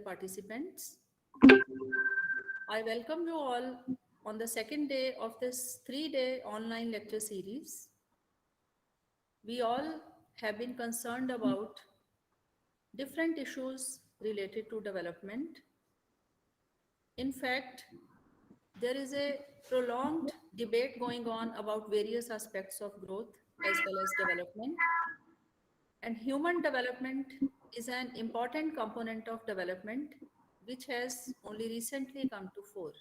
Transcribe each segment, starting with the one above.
participants. I welcome you all on the second day of this 3-day online lecture series. We all have been concerned about different issues related to development. In fact, there is a prolonged debate going on about various aspects of growth as well as development. And human development is an important component of development which has only recently come to fore.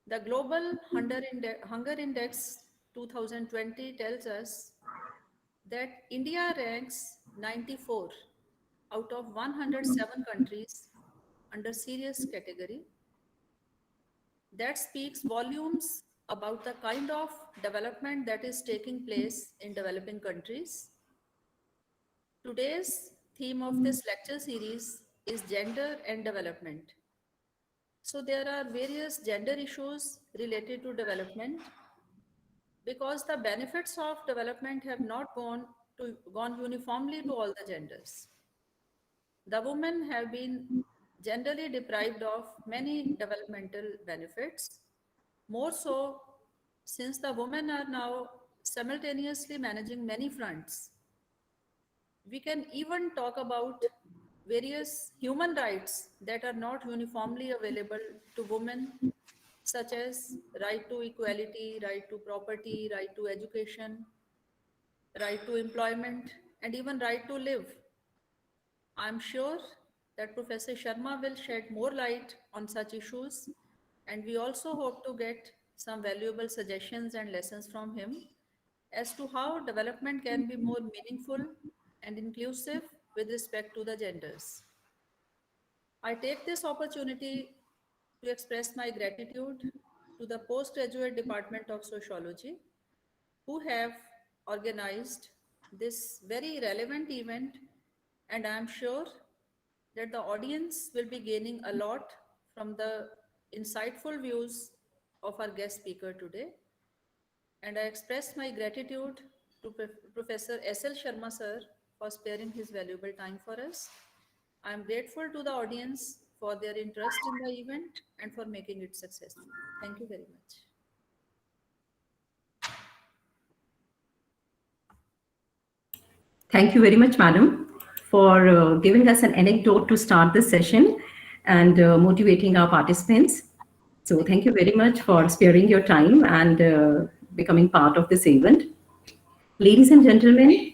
The Global Hunger Index 2020 tells us that India ranks 94 out of 107 countries under serious category. That speaks volumes about the kind of development that is taking place in developing countries. Today's theme of this lecture series is gender and development. So there are various gender issues related to development because the benefits of development have not gone uniformly to all the genders. The women have been generally deprived of many developmental benefits, more so since the women are now simultaneously managing many fronts. We can even talk about various human rights that are not uniformly available to women, such as right to equality, right to property, right to education, right to employment, and even right to live. I'm sure that Professor Sharma will shed more light on such issues, and we also hope to get some valuable suggestions and lessons from him as to how development can be more meaningful and inclusive with respect to the genders. I take this opportunity to express my gratitude to the Postgraduate Department of Sociology, who have organized this very relevant event, and I am sure that the audience will be gaining a lot from the insightful views of our guest speaker today. And I express my gratitude to Professor S.L. Sharma sir for sparing his valuable time for us. I am grateful to the audience for their interest in the event and for making it successful. Thank you very much. Thank you very much, madam, for giving us an anecdote to start this session and motivating our participants. So thank you very much for sparing your time and becoming part of this event. Ladies and gentlemen,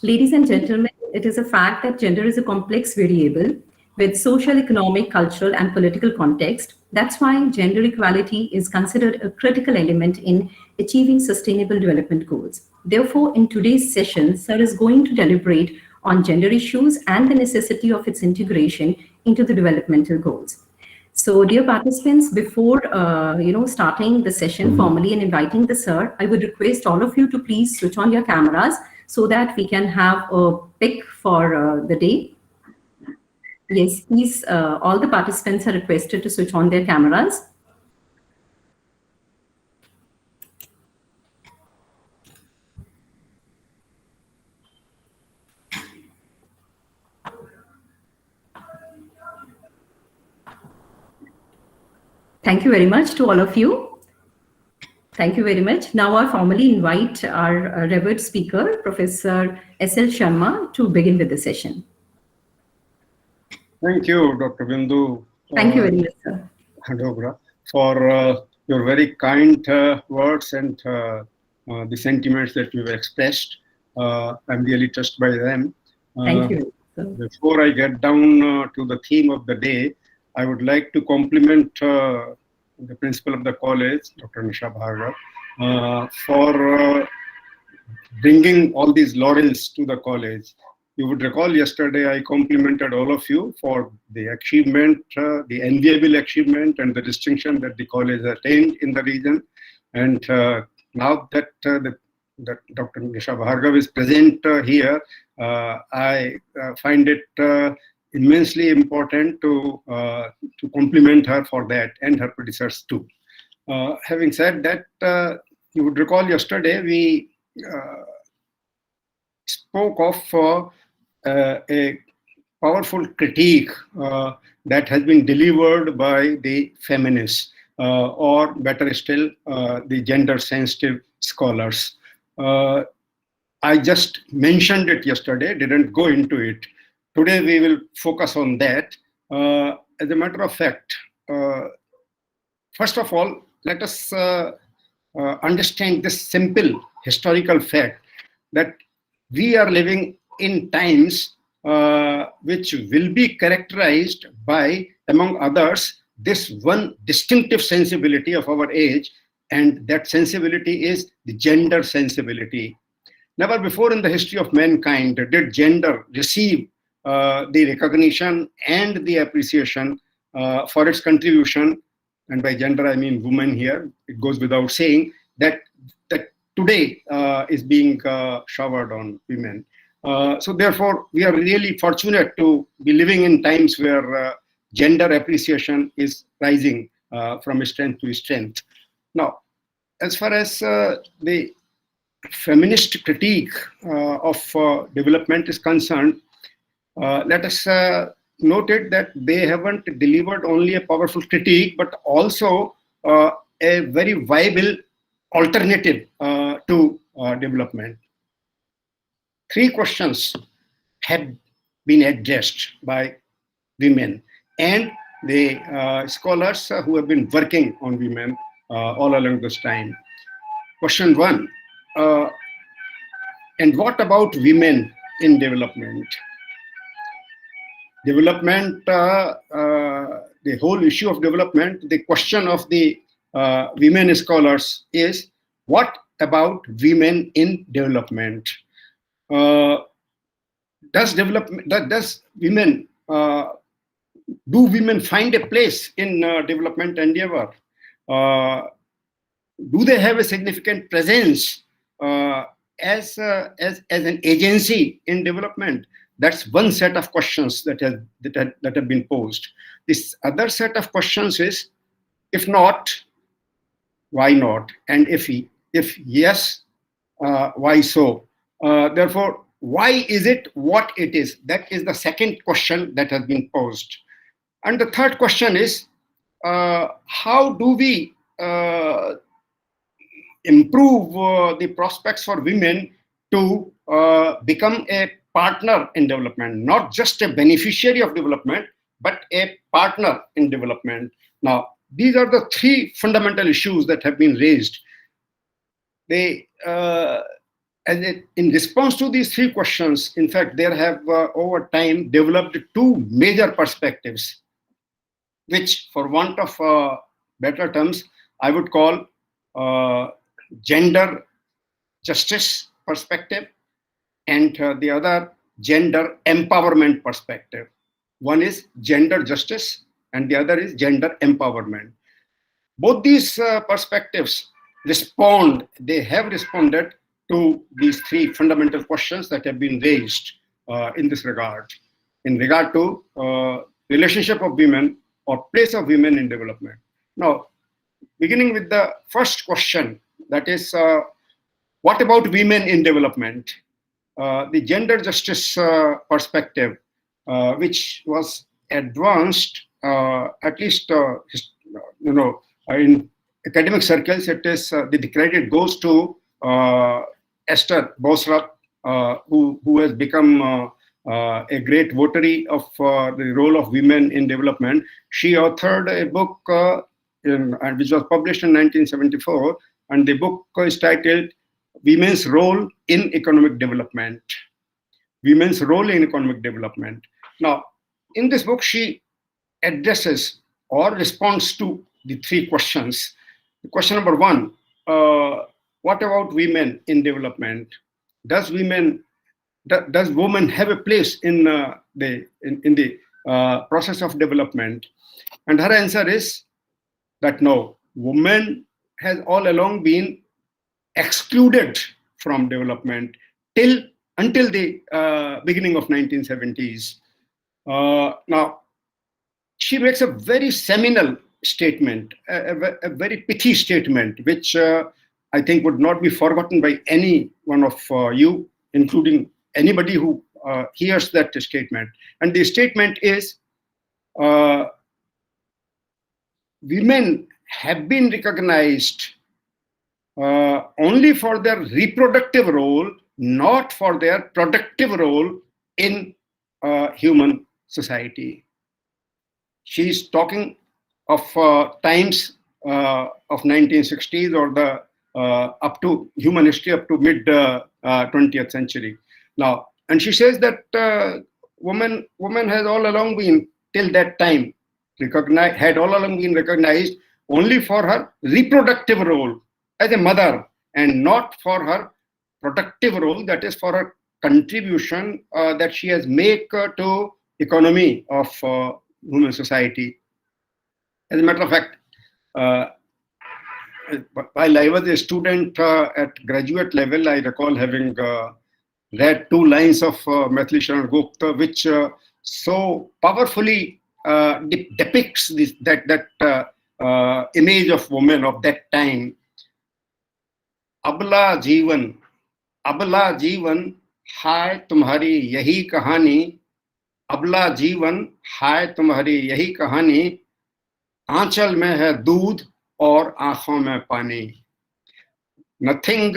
it is a fact that gender is a complex variable with social, economic, cultural, and political context. That's why gender equality is considered a critical element in achieving sustainable development goals. Therefore, in today's session, sir is going to deliberate on gender issues and the necessity of its integration into the developmental goals. So, dear participants, before starting the session formally and inviting the sir, I would request all of you to please switch on your cameras so that we can have a pick for the day. Yes, please, all the participants are requested to switch on their cameras. Thank you very much to all of you. Thank you very much. Now I formally invite our revered speaker, Professor S.L. Sharma, to begin with the session. Thank you, Dr. Bindu. Thank you very much, sir. Dogra, for your very kind words and the sentiments that you've expressed. I'm really touched by them. Thank you, sir. Before I get down to the theme of the day, I would like to compliment the principal of the college, Dr. Nisha Bhargav, for bringing all these laurels to the college. You would recall yesterday I complimented all of you for the achievement, the enviable achievement and the distinction that the college attained in the region. And now that that Dr. Nisha Bhargav is present here, I find it immensely important to compliment her for that and her predecessors too. Having said that, you would recall yesterday we spoke of a powerful critique that has been delivered by the feminists, or better still, the gender-sensitive scholars. I just mentioned it yesterday, didn't go into it. Today we will focus on that. As a matter of fact, first of all, let us understand this simple historical fact that we are living in times which will be characterized by, among others, this one distinctive sensibility of our age, and that sensibility is the gender sensibility. Never before in the history of mankind did gender receive the recognition and the appreciation for its contribution. And by gender, I mean women here. It goes without saying that today is being showered on women. So therefore, we are really fortunate to be living in times where gender appreciation is rising from strength to strength. Now, as far as the feminist critique of development is concerned, let us note it that they haven't delivered only a powerful critique, but also a very viable alternative to development. Three questions have been addressed by women and the scholars who have been working on women all along this time. Question one, and what about women in development? Development, the whole issue of development, the question of the women scholars is, what about women in development? Do women find a place in development endeavor? Do they have a significant presence as an agency in development? That's one set of questions that have been posed. This other set of questions is, if not, why not? And if yes, why so? Therefore, why is it what it is? That is the second question that has been posed. And the third question is, how do we improve the prospects for women to become a partner in development, not just a beneficiary of development, but a partner in development? Now, these are the three fundamental issues that have been raised. In response to these three questions, in fact, there have over time developed two major perspectives, which, for want of better terms, I would call gender justice perspective, and the other gender empowerment perspective. One is gender justice and the other is gender empowerment. Both these perspectives they have responded to these three fundamental questions that have been raised in this regard, in regard to relationship of women or place of women in development. Now, beginning with the first question, that is, what about women in development? The gender justice perspective, which was advanced, at least in academic circles, it is the credit goes to Esther Boserup, who has become a great votary of the role of women in development. She authored a book which was published in 1974, and the book is titled Women's Role in Economic Development. Women's Role in Economic Development. Now, in this book, she addresses or responds to the three questions. Question number one, what about women in development? Does women have a place in the process of development? And her answer is that no, women has all along been excluded from development until the beginning of 1970s. Now, she makes a very seminal statement, a very pithy statement, which I think would not be forgotten by any one of you, including anybody who hears that statement. And the statement is, women have been recognized only for their reproductive role, not for their productive role in human society. She's talking of times of 1960s or the up to human history up to mid 20th century. Now, and she says that woman has all along been, till that time, had all along been recognized only for her reproductive role as a mother, and not for her productive role, that is for her contribution that she has made to economy of human society. As a matter of fact, while I was a student at graduate level, I recall having read 2 lines of Maithili Sharan Gupta, which so powerfully depicts that image of woman of that time. अबला जीवन हाय तुम्हारी यही कहानी, अबला जीवन हाय तुम्हारी यही कहानी, आंचल में है दूध और आंखों में पानी. Nothing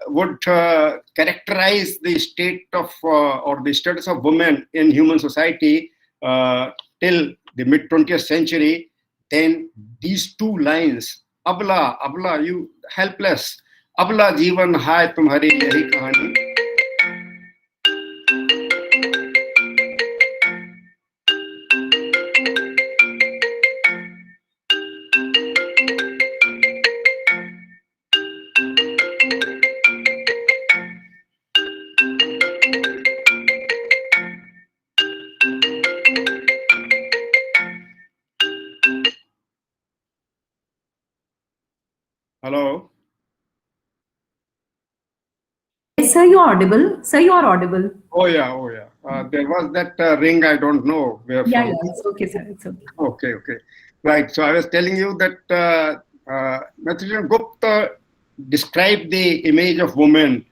would characterize the state of or the status of women in human society till the mid 20th century than these 2 lines. Abla, you helpless. Abla जीवन हाय तुम्हारी यही कहानी. Hello. Yes, sir, you're audible. Sir, you're audible. Oh yeah. There was that ring. I don't know where. Yeah, from. it's okay, sir. It's okay. Okay. Right. So I was telling you that Maithili Sharan Gupta described the image of woman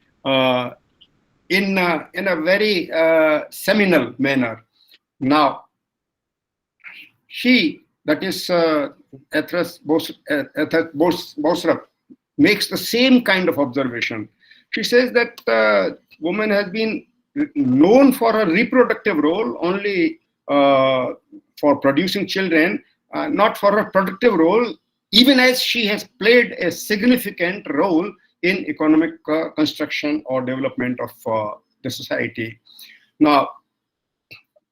in a very seminal manner. Now, she, that is Ethras Bousrap, makes the same kind of observation. She says that woman has been known for her reproductive role only for producing children, not for her productive role, even as she has played a significant role in economic construction or development of the society. Now,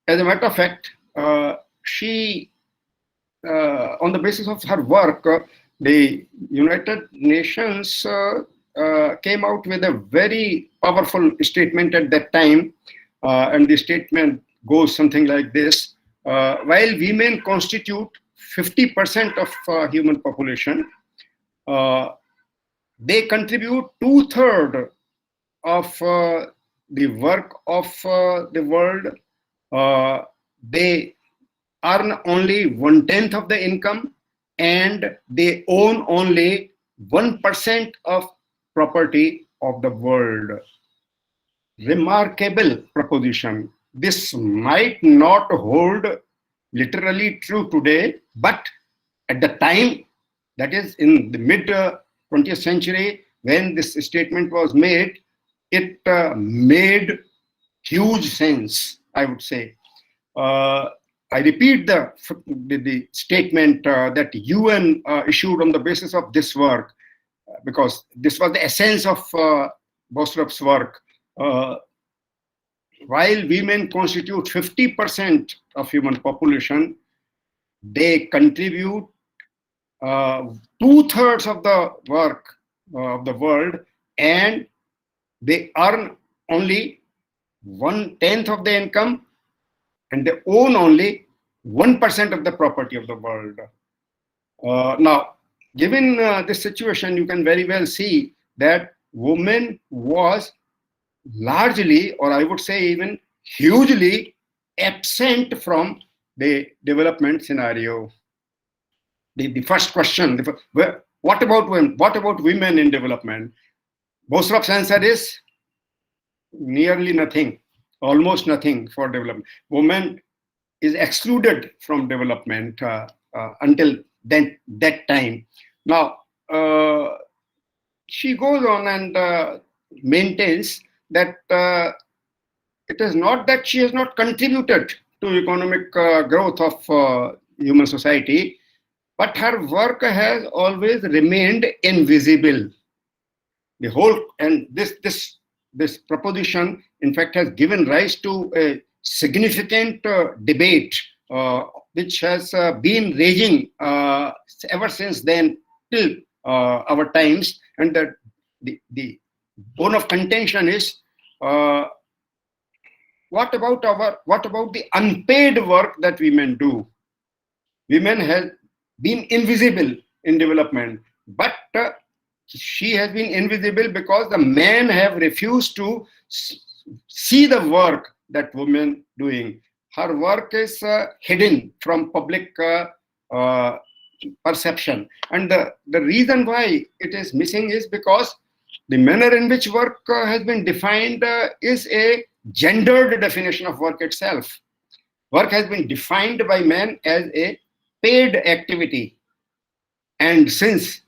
as a matter of fact, she, on the basis of her work, the United Nations came out with a very powerful statement at that time, and the statement goes something like this: while women constitute 50% of human population, they contribute 2/3 of the work of the world. They earn only 1/10 of the income, and they own only 1% of property of the world. Remarkable proposition. This might not hold literally true today, but at the time, that is in the mid 20th century, when this statement was made, it made huge sense, I would say. I repeat the statement that UN issued on the basis of this work, because this was the essence of Bousrap's work. While women constitute 50% of human population, they contribute 2/3 of the work of the world, and they earn only 1/10 of the income, and they own only 1% of the property of the world. Now, given this situation, you can very well see that woman was largely, or I would say even hugely, absent from the development scenario. The first question, what about women? What about women in development? Bousrap's answer is nearly nothing. almost nothing for development. Women is excluded from development until that time. Now, she goes on and maintains that it is not that she has not contributed to economic growth of human society, but her work has always remained invisible. The whole and this proposition, in fact, has given rise to a significant debate, which has been raging ever since then till our times. And the bone of contention is what about the unpaid work that women do? Women have been invisible in development, but she has been invisible because the men have refused to see the work that women doing. Her work is hidden from public perception, and the reason why it is missing is because the manner in which work has been defined is a gendered definition of work itself. Work has been defined by men as a paid activity, and since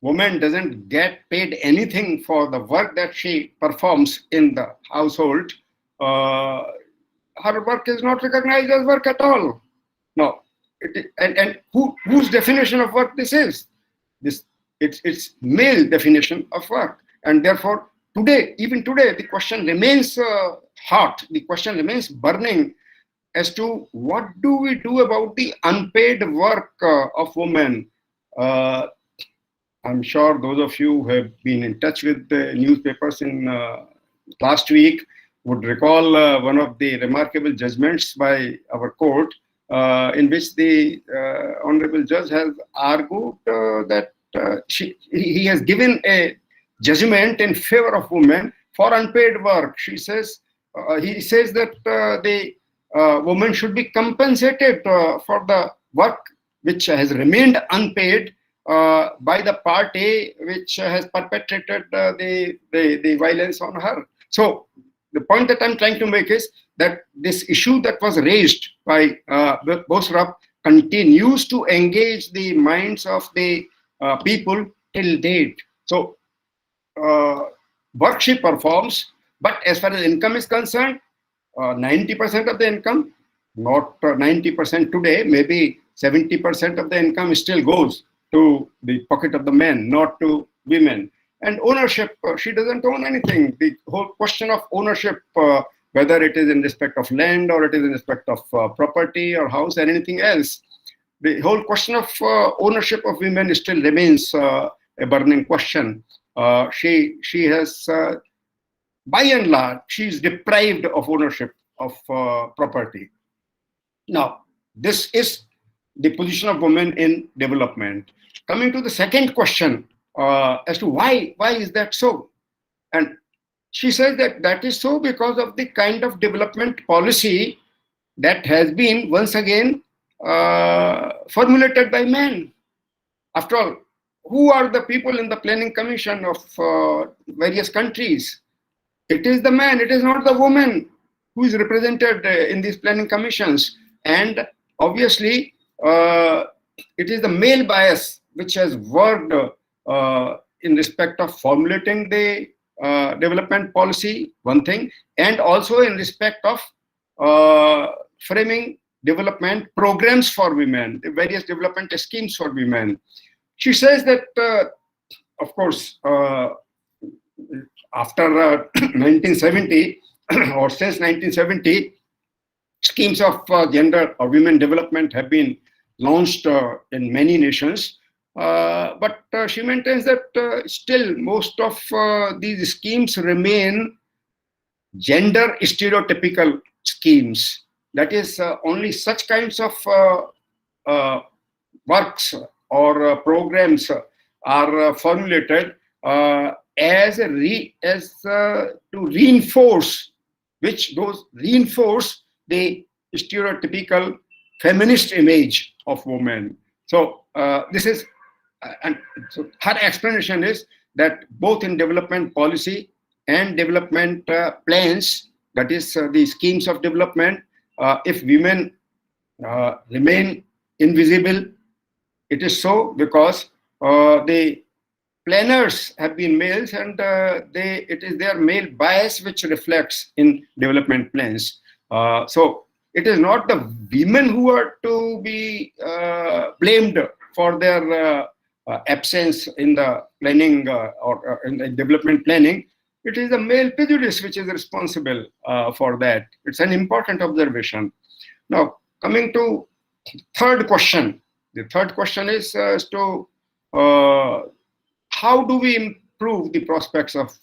woman doesn't get paid anything for the work that she performs in the household, her work is not recognized as work at all. No, and whose definition of work this is? It's male definition of work, and therefore even today, the question remains hot. The question remains burning as to what do we do about the unpaid work of women. I'm sure those of you who have been in touch with the newspapers in last week would recall one of the remarkable judgments by our court, in which the honorable judge has argued that he has given a judgment in favor of women for unpaid work. He says that the woman should be compensated for the work which has remained unpaid by the party which has perpetrated the violence on her. So the point that I'm trying to make is that this issue that was raised by Bosrup continues to engage the minds of the people till date. So work she performs, but as far as income is concerned, 90% of the income, not 90% today, maybe 70% of the income still goes to the pocket of the men, not to women. And ownership, she doesn't own anything. The whole question of ownership, whether it is in respect of land or it is in respect of property or house or anything else, the whole question of ownership of women still remains a burning question. She has, by and large, she's deprived of ownership of property. Now, this is the position of women in development. Coming to the second question as to why is that so? And she says that is so because of the kind of development policy that has been once again formulated by men. After all, who are the people in the planning commission of various countries? It is the man, it is not the woman who is represented in these planning commissions. And obviously, it is the male bias which has worked in respect of formulating the development policy, one thing, and also in respect of framing development programs for women, the various development schemes for women. She says that, of course, after 1970 or since 1970, schemes of gender or women development have been launched in many nations. But she maintains that still most of these schemes remain gender stereotypical schemes. That is, only such kinds of works or programs are formulated as to reinforce, which those reinforce the stereotypical feminist image of women. So this is, and so her explanation is that both in development policy and development plans, that is the schemes of development, if women remain invisible, it is so because the planners have been males, and it is their male bias which reflects in development plans. So it is not the women who are to be blamed for their absence in the planning or in the development planning. It is the male prejudice which is responsible for that. It's an important observation. Now, coming to third question. The third question is as to how do we improve the prospects of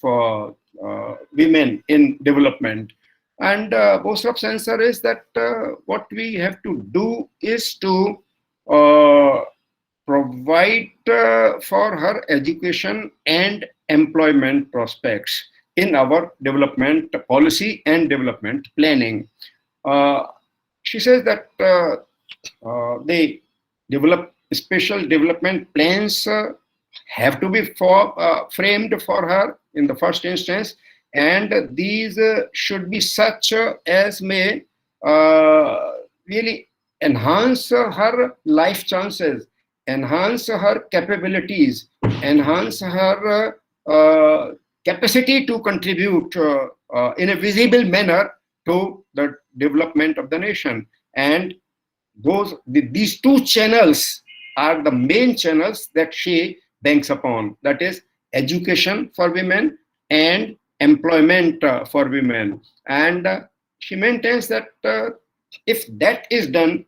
women in development? And Bosrop's answer is that what we have to do is to provide for her education and employment prospects in our development policy and development planning. She says that they develop special development plans have to be framed for her in the first instance, and these should be such as may really enhance her life chances, enhance her capabilities, enhance her capacity to contribute in a visible manner to the development of the nation. And these two channels are the main channels that she banks upon, that is education for women and employment for women. And she maintains that if that is done,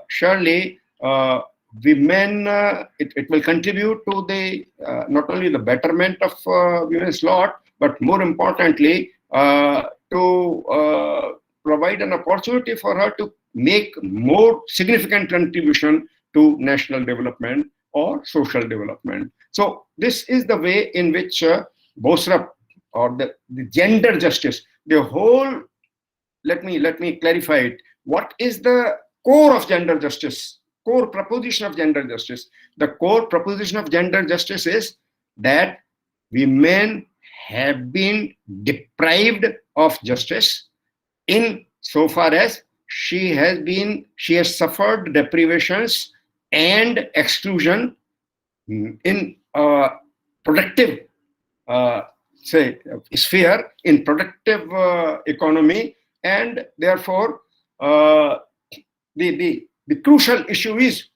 surely women, it will contribute to the not only the betterment of women's lot, but more importantly to provide an opportunity for her to make more significant contribution to national development or social development. So this is the way in which Bosrop, or the gender justice, the whole, let me clarify it. What is the core of gender justice? Core proposition of gender justice. The core proposition of gender justice is that women have been deprived of justice in so far as she has suffered deprivations and exclusion in productive sphere, in productive economy, and therefore the crucial issue is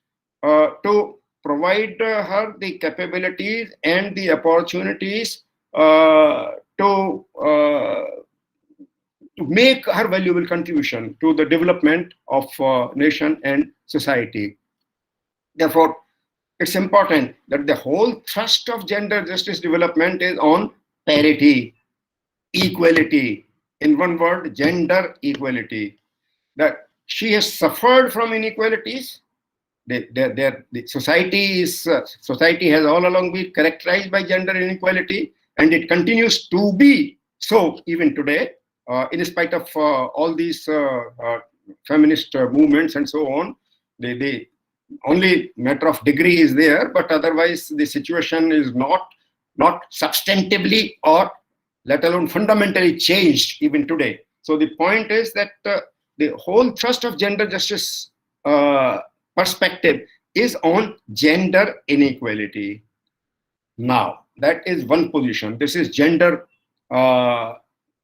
to provide her the capabilities and the opportunities to make her valuable contribution to the development of nation and society. Therefore, it's important that the whole thrust of gender justice development is on parity, equality. In one word, gender equality. That she has suffered from inequalities. The society has all along been characterized by gender inequality, and it continues to be so even today, in spite of all these feminist movements and so on. The only matter of degree is there, but otherwise the situation is not substantively or let alone fundamentally changed even today. So the point is that the whole thrust of gender justice perspective is on gender inequality. Now, that is one position. This is gender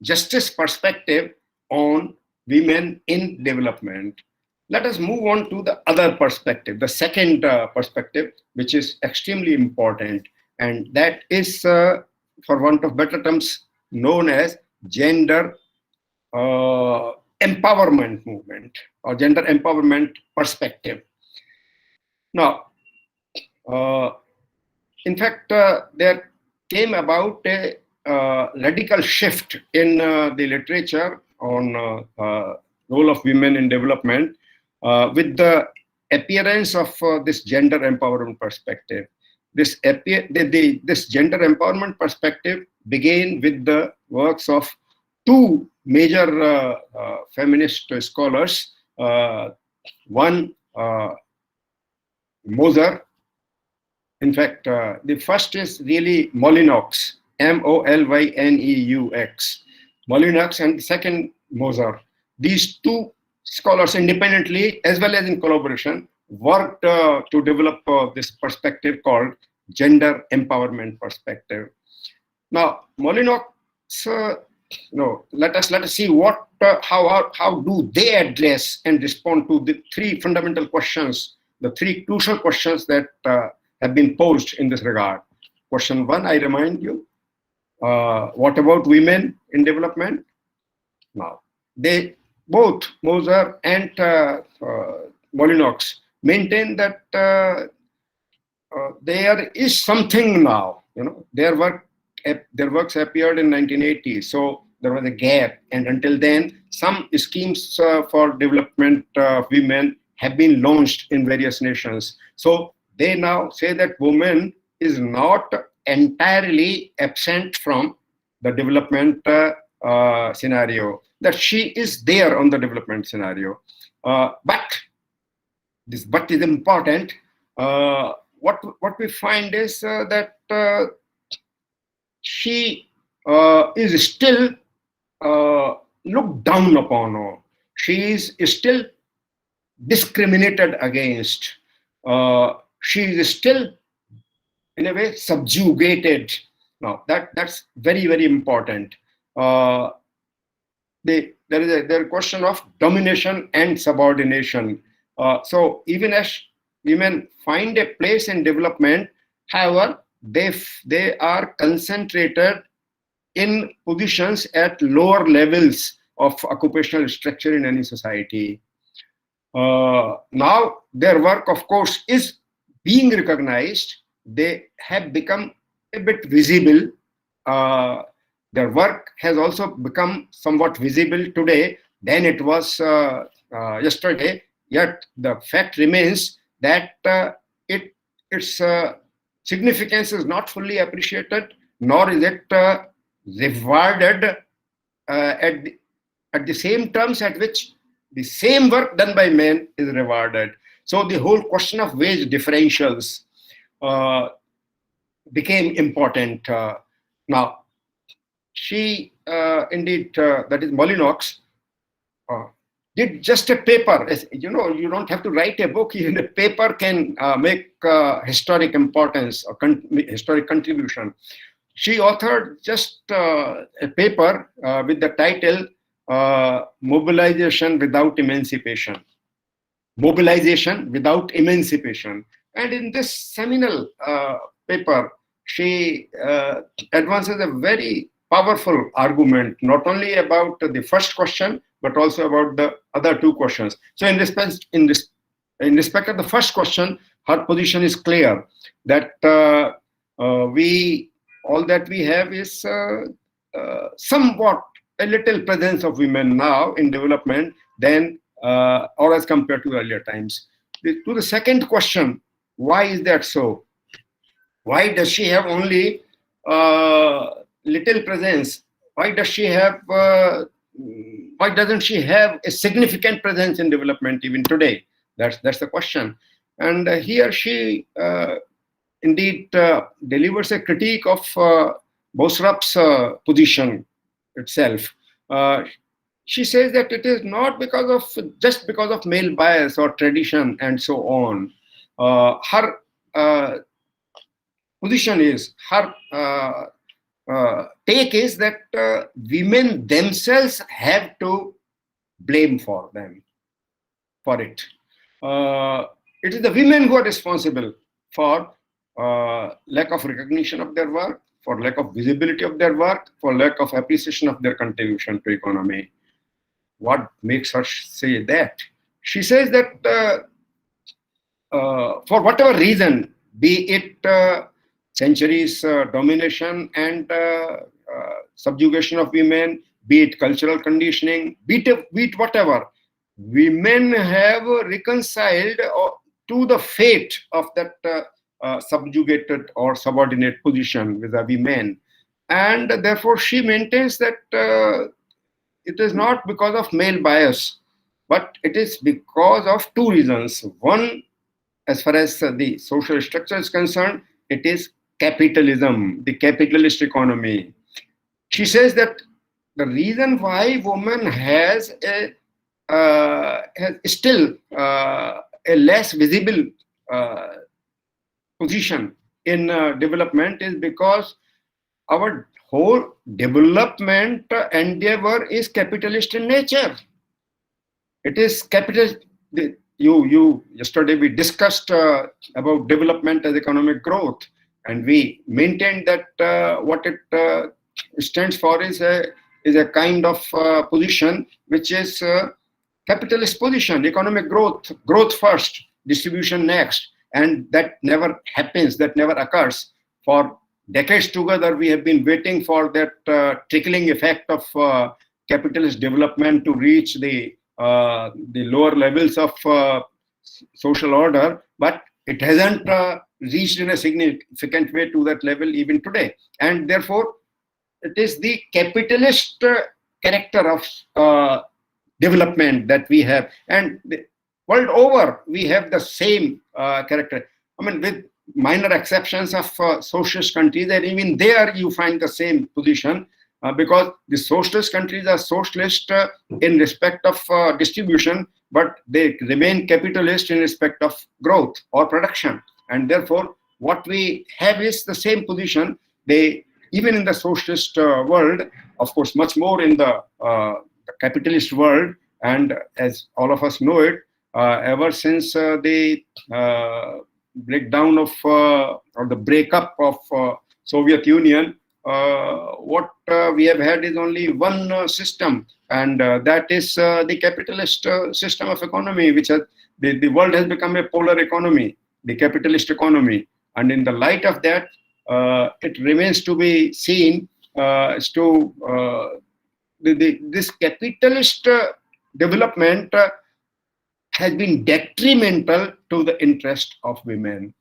justice perspective on women in development. Let us move on to the other perspective, the second perspective, which is extremely important, and that is, for want of better terms, known as gender empowerment movement or gender empowerment perspective. Now, in fact, there came about a radical shift in the literature on role of women in development with the appearance of this gender empowerment perspective. This gender empowerment perspective began with the works of two major feminist scholars. One, Moser. In fact, the first is really Molyneux, Molyneaux, Molyneux and second Moser. These two scholars independently as well as in collaboration worked to develop this perspective called gender empowerment perspective. Now, Molyneux, let us see what how do they address and respond to the three fundamental questions, the three crucial questions that have been posed in this regard. Question one, I remind you, what about women in development? Now, they both Moser and Molyneux maintain that there is something now. Their works appeared in 1980, so there was a gap, and until then, some schemes for development of women have been launched in various nations. So they now say that women is not entirely absent from the development scenario, that she is there on the development scenario. But this but is important. What we find is that she is still looked down upon, or she is still discriminated against. She is still, in a way, subjugated. Now, that's very, very important. There is a question of domination and subordination. So even as women find a place in development, however, they are concentrated in positions at lower levels of occupational structure in any society. Now their work, of course, is being recognized. They have become a bit visible. Their work has also become somewhat visible today than it was yesterday. Yet the fact remains that its significance is not fully appreciated, nor is it rewarded at the same terms at which the same work done by men is rewarded. So the whole question of wage differentials became important. Now, she indeed, that is Molyneux, did just a paper. You don't have to write a book. Even a paper can make historic importance or historic contribution. She authored just a paper with the title Mobilization Without Emancipation. Mobilization Without Emancipation. And in this seminal paper, she advances a very powerful argument, not only about the first question, but also about the other two questions. So in respect of the first question, her position is clear that all that we have is somewhat a little presence of women now in development than or as compared to earlier times. To the second question, why is that so? Why does she have only little presence? Why does she have? Why doesn't she have a significant presence in development even today? That's the question. And here she indeed delivers a critique of Bosrup's position itself. She says that it is not just because of male bias or tradition and so on. Her position is, her take is that women themselves have to blame for it. It is the women who are responsible for lack of recognition of their work, for lack of visibility of their work, for lack of appreciation of their contribution to economy. What makes her say that? She says that for whatever reason, be it centuries domination and subjugation of women, be it cultural conditioning, be it whatever, women have reconciled to the fate of that subjugated or subordinate position vis-a-vis men. And therefore she maintains that it is not because of male bias, but it is because of two reasons. One, as far as the social structure is concerned, it is capitalism, the capitalist economy. She says that the reason why woman has still a less visible position in development is because our whole development endeavor is capitalist in nature. It is capitalist. You yesterday we discussed about development as economic growth, and we maintained that what it stands for is a kind of position which is capitalist position, economic growth first, distribution next, and that never happens, that never occurs. For decades together, we have been waiting for that trickling effect of capitalist development to reach the lower levels of social order, but it hasn't reached in a significant way to that level even today. And therefore, it is the capitalist character of development that we have. And the world over, we have the same character. I mean, with minor exceptions of socialist countries, and even there you find the same position. Because the socialist countries are socialist in respect of distribution, but they remain capitalist in respect of growth or production. And therefore, what we have is the same position. They, even in the socialist world, of course, much more in the capitalist world, and as all of us know it, ever since the breakdown of or the breakup of Soviet Union, what we have had is only one system, and that is the capitalist system of economy, which has the world has become a polar economy, the capitalist economy. And in the light of that, it remains to be seen as to this capitalist development has been detrimental to the interest of women.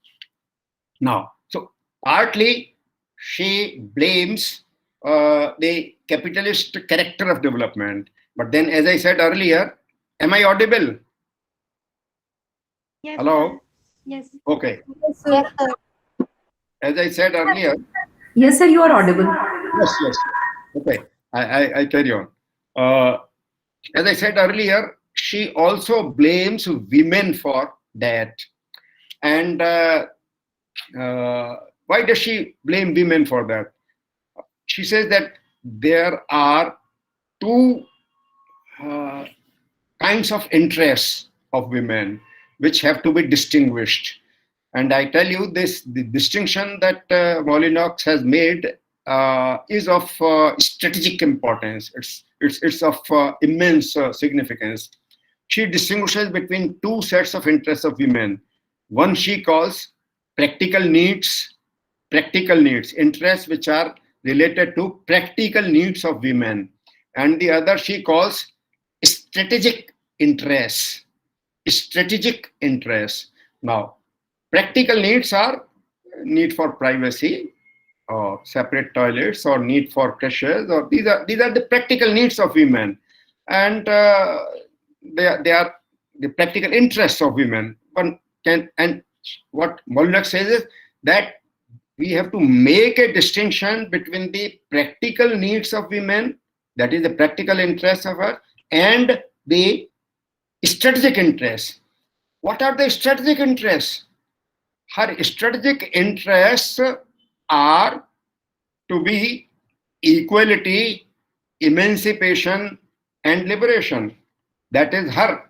Now, so partly she blames the capitalist character of development. But then, as I said earlier, am I audible? Yes. Hello? Yes. Okay. Yes, sir. As I said earlier, Yes, sir, you are audible. yes. Okay, I carry on. As I said earlier, she also blames women for that. And why does she blame women for that? She says that there are two kinds of interests of women which have to be distinguished. And I tell you this, the distinction that Molyneux has made is of strategic importance. It's of immense significance. She distinguishes between two sets of interests of women. One she calls practical needs, interests which are related to practical needs of women. And the other she calls strategic interests. Now, practical needs are need for privacy, or separate toilets, or need for creches, or these are the practical needs of women, and they are the practical interests of women. And what Molyneux says is that we have to make a distinction between the practical needs of women, that is the practical interests of her, and the strategic interests. What are the strategic interests? Her strategic interests are to be equality, emancipation, and liberation. That is her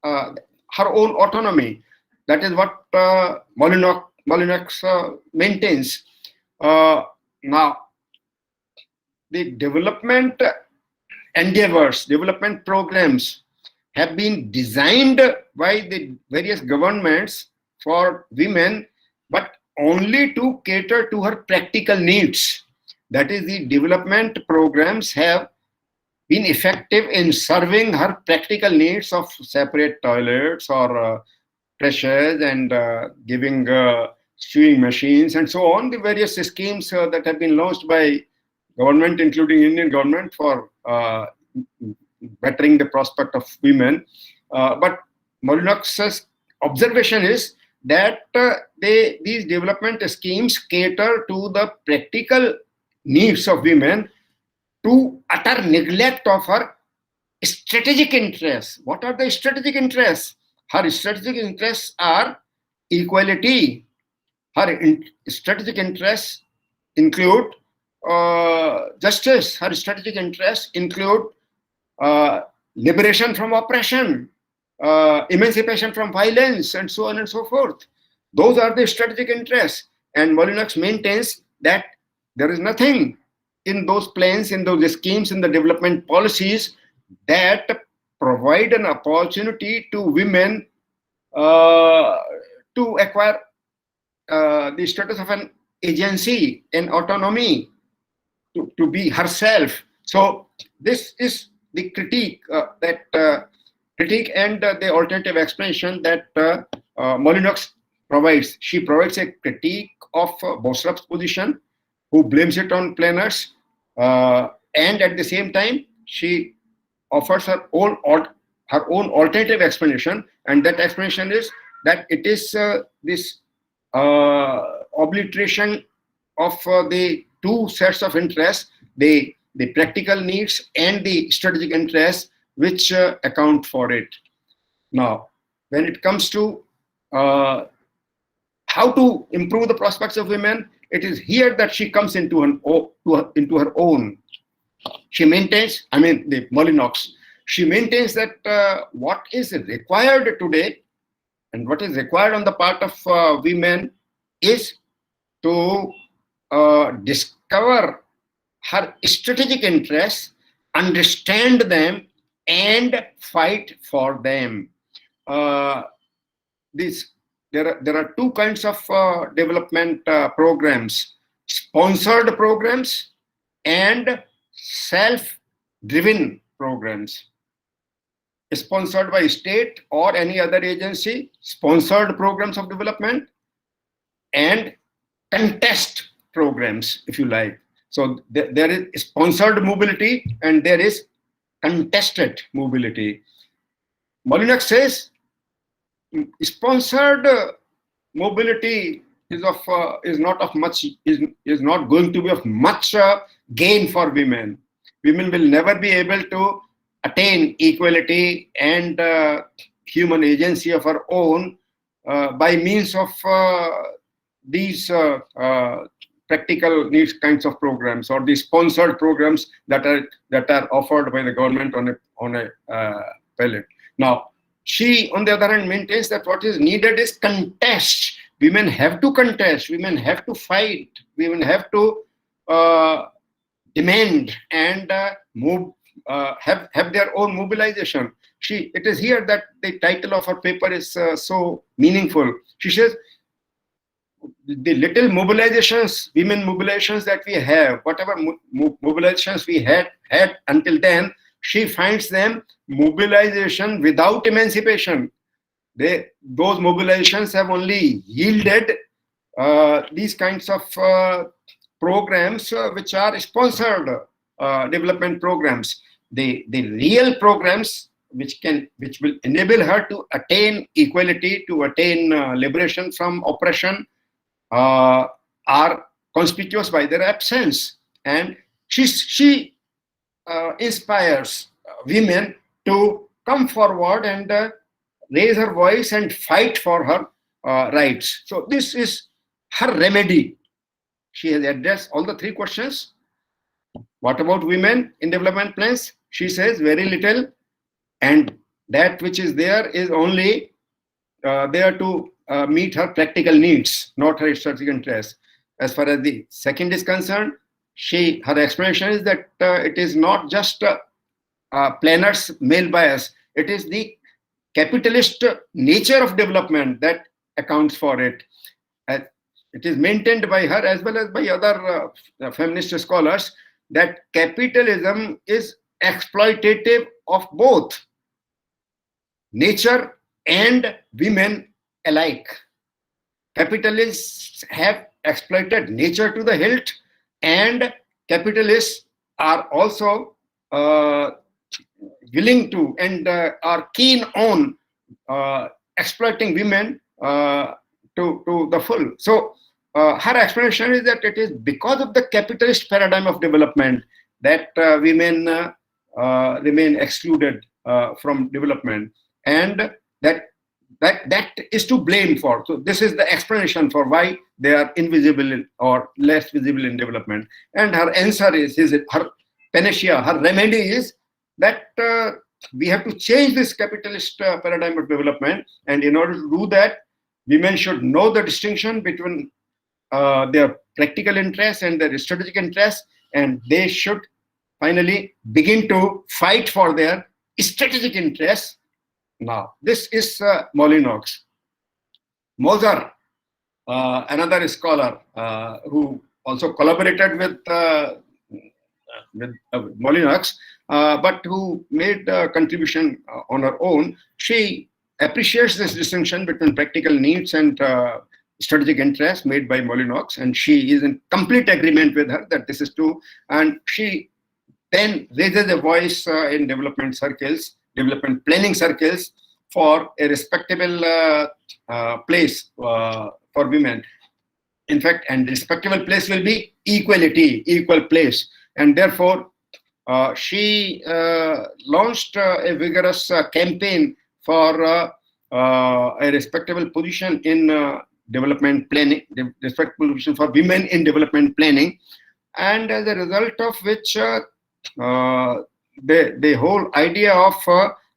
own autonomy. That is what Molyneux maintains. Now, the development endeavors, development programs have been designed by the various governments for women, but only to cater to her practical needs. That is, the development programs have been effective in serving her practical needs of separate toilets or creches and giving sewing machines and so on, the various schemes that have been launched by government, including Indian government, for bettering the prospect of women. But Molyneux's observation is that these development schemes cater to the practical needs of women, to utter neglect of her strategic interests. What are the strategic interests? Her strategic interests are equality. Her strategic interests include justice. Her strategic interests include liberation from oppression, emancipation from violence, and so on and so forth. Those are the strategic interests. And Molyneux maintains that there is nothing in those plans, in those schemes, in the development policies that provide an opportunity to women to acquire the status of an agency and autonomy to be herself. So this is the critique critique and the alternative explanation that Molyneux provides. She provides a critique of Bostrup's position, who blames it on planners, and at the same time she offers her own alternative explanation, and that explanation is that it is this obliteration of the two sets of interests, the practical needs and the strategic interests, which account for it. Now, when it comes to how to improve the prospects of women, it is here that she comes into her own. She maintains, the Molyneux, she maintains that what is required today and what is required on the part of women is to discover her strategic interests, understand them, and fight for them. There are two kinds of development programs: sponsored programs and self-driven programs. Sponsored by state or any other agency, sponsored programs of development, and contest programs, if you like. So there is sponsored mobility and there is contested mobility. Molyneux says sponsored mobility is not going to be of much gain for women. Women will never be able to attain equality and human agency of her own by means of these practical needs kinds of programs or the sponsored programs that are offered by the government on a pallet. Now, she, on the other hand, maintains that what is needed is contest. Women have to contest. Women have to fight. Women have to demand and have their own mobilization. It is here that the title of her paper is so meaningful. She says, the little mobilizations, women mobilizations that we have, whatever mobilizations we had until then, she finds them mobilization without emancipation. Those mobilizations have only yielded these kinds of programs which are sponsored development programs. The real programs which will enable her to attain equality, to attain liberation from oppression, are conspicuous by their absence. And she inspires women to come forward and raise her voice and fight for her rights. So this is her remedy. She has addressed all the three questions. What about women in development plans? She says very little, and that which is there is only there to meet her practical needs, not her strategic interests. As far as the second is concerned, her explanation is that it is not just planners' male bias, it is the capitalist nature of development that accounts for it. It is maintained by her as well as by other feminist scholars that capitalism is exploitative of both nature and women alike. Capitalists have exploited nature to the hilt, and capitalists are also willing to and are keen on exploiting women to the full. So her explanation is that it is because of the capitalist paradigm of development that women remain excluded from development, and that is to blame for. So this is the explanation for why they are invisible or less visible in development. And her answer is her panacea, her remedy is that we have to change this capitalist paradigm of development. And in order to do that, women should know the distinction between their practical interests and their strategic interests, and they should finally begin to fight for their strategic interests. Now, this is Molly Knox. Moser, another scholar who also collaborated with Molly Knox, but who made a contribution on her own. She appreciates this distinction between practical needs and strategic interests made by Molly Knox, and she is in complete agreement with her that this is true. And she then raises a voice in development circles, development planning circles, for a respectable place for women. In fact, and respectable place will be equality, equal place. And therefore, she launched a vigorous campaign for a respectable position in development planning, respectable position for women in development planning. And as a result of which, the whole idea of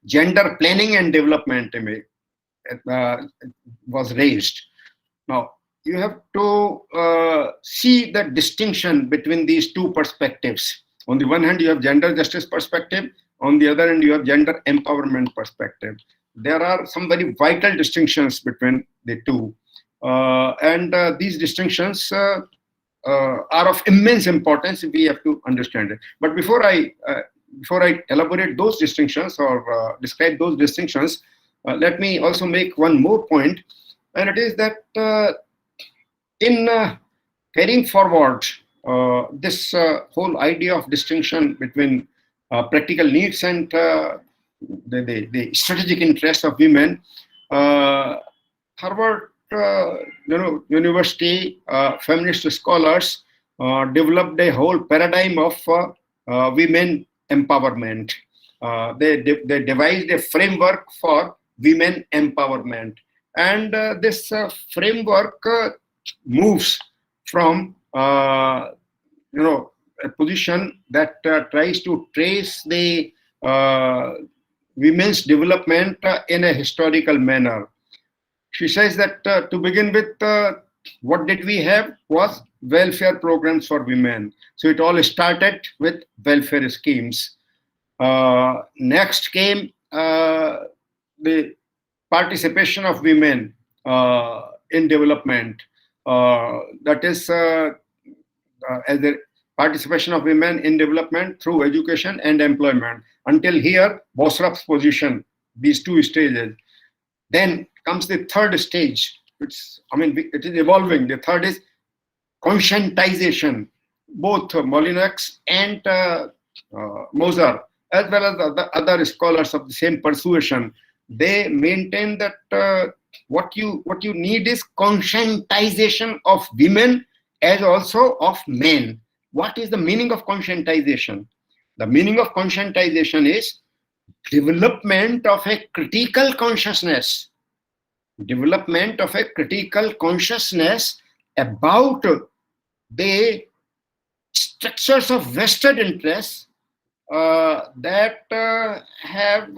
gender planning and development was raised. Now, you have to see the distinction between these two perspectives. On the one hand, you have gender justice perspective. On the other hand, you have gender empowerment perspective. There are some very vital distinctions between the two. And these distinctions are of immense importance if we have to understand it. But before I elaborate those distinctions or describe those distinctions, let me also make one more point, and it is that in carrying forward this whole idea of distinction between practical needs and the strategic interests of women, Harvard University feminist scholars developed a whole paradigm of women empowerment. They devised a framework for women empowerment, and this framework moves from a position that tries to trace the women's development in a historical manner. She says that to begin with, what did we have was welfare programs for women. So it all started with welfare schemes. Next came the participation of women in development. That is as the participation of women in development through education and employment. Until here, Bosrup's position, these two stages. Then comes the third stage, it is evolving. The third is conscientization. Both Molly Knox and Moser, as well as the other scholars of the same persuasion, they maintain that what you need is conscientization of women as also of men. What is the meaning of conscientization? The meaning of conscientization is development of a critical consciousness. Development of a critical consciousness about the structures of vested interests that have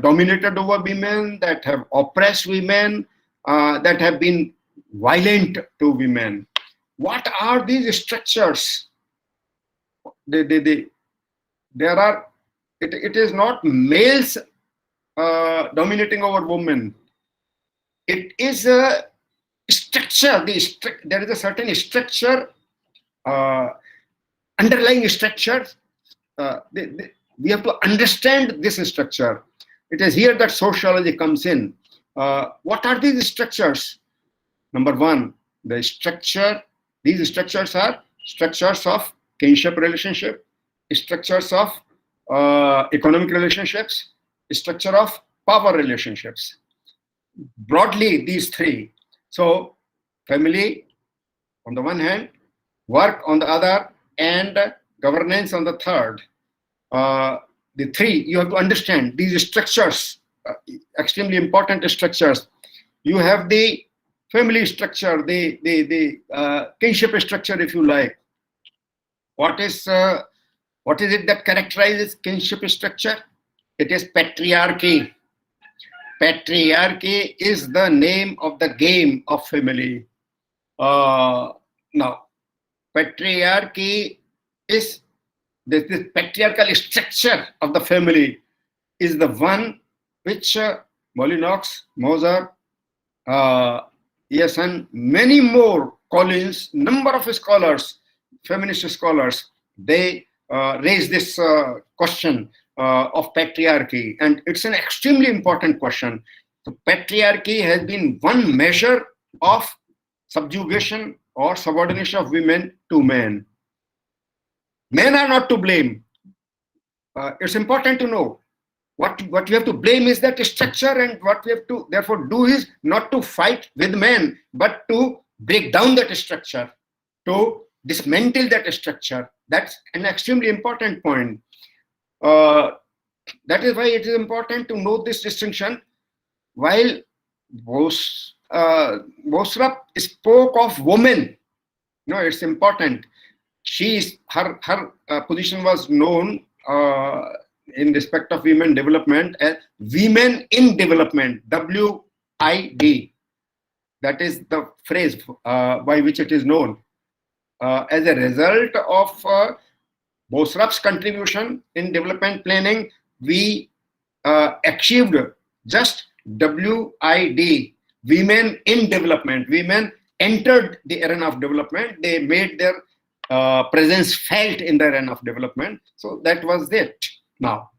dominated over women, that have oppressed women, that have been violent to women. What are these structures? There are. It is not males dominating over women. It is a structure. There is a certain structure, underlying structure. We have to understand this structure. It is here that sociology comes in. What are these structures? Number one, the structure. These structures are structures of kinship relationship, structures of economic relationships, structure of power relationships. Broadly, these three. So, family, on the one hand, work on the other, and governance on the third. The three, you have to understand these structures, extremely important structures. You have the family structure, the kinship structure, if you like. What is it that characterizes kinship structure? It is patriarchy. Patriarchy is the name of the game of family. Now, patriarchy is this patriarchal structure of the family is the one which Molyneux, Moser, Eason, many more, Collins, number of scholars, feminist scholars, they raise this question of patriarchy, and it's an extremely important question. So patriarchy has been one measure of subjugation or subordination of women to men. Men are not to blame. It's important to know what you have to blame is that structure, and what we have to therefore do is not to fight with men, but to break down that structure, to dismantle that structure. That's an extremely important point. That is why it is important to note this distinction. While Bousrup spoke of women, it's important. Her position was known in respect of women development as Women in Development, WID. That is the phrase by which it is known. As a result of Bousrup's contribution in development planning, we achieved just WID, Women in Development. Women entered the arena of development. They made their presence felt in the arena of development. So that was it now.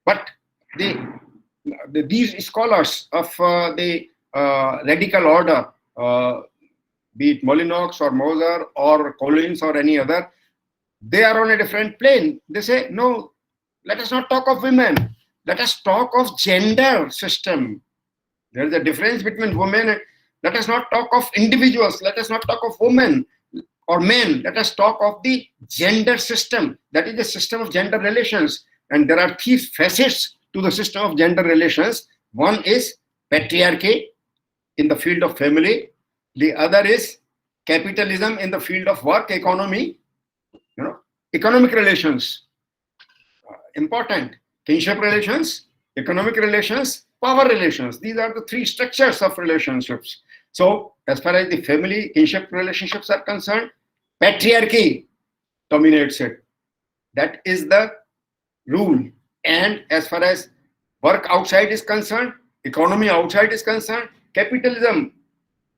But these scholars of the radical order, be it Molyneux or Moser or Collins or any other, they are on a different plane. They say, no, let us not talk of women. Let us talk of gender system. There is a difference between women and let us not talk of individuals. Let us not talk of women or men. Let us talk of the gender system. That is the system of gender relations. And there are three facets to the system of gender relations. One is patriarchy in the field of family. The other is capitalism in the field of work, economy, economic relations. Important. Kinship relations, economic relations, power relations. These are the three structures of relationships. So as far as the family kinship relationships are concerned, patriarchy dominates it. That is the rule. And as far as work outside is concerned, economy outside is concerned, capitalism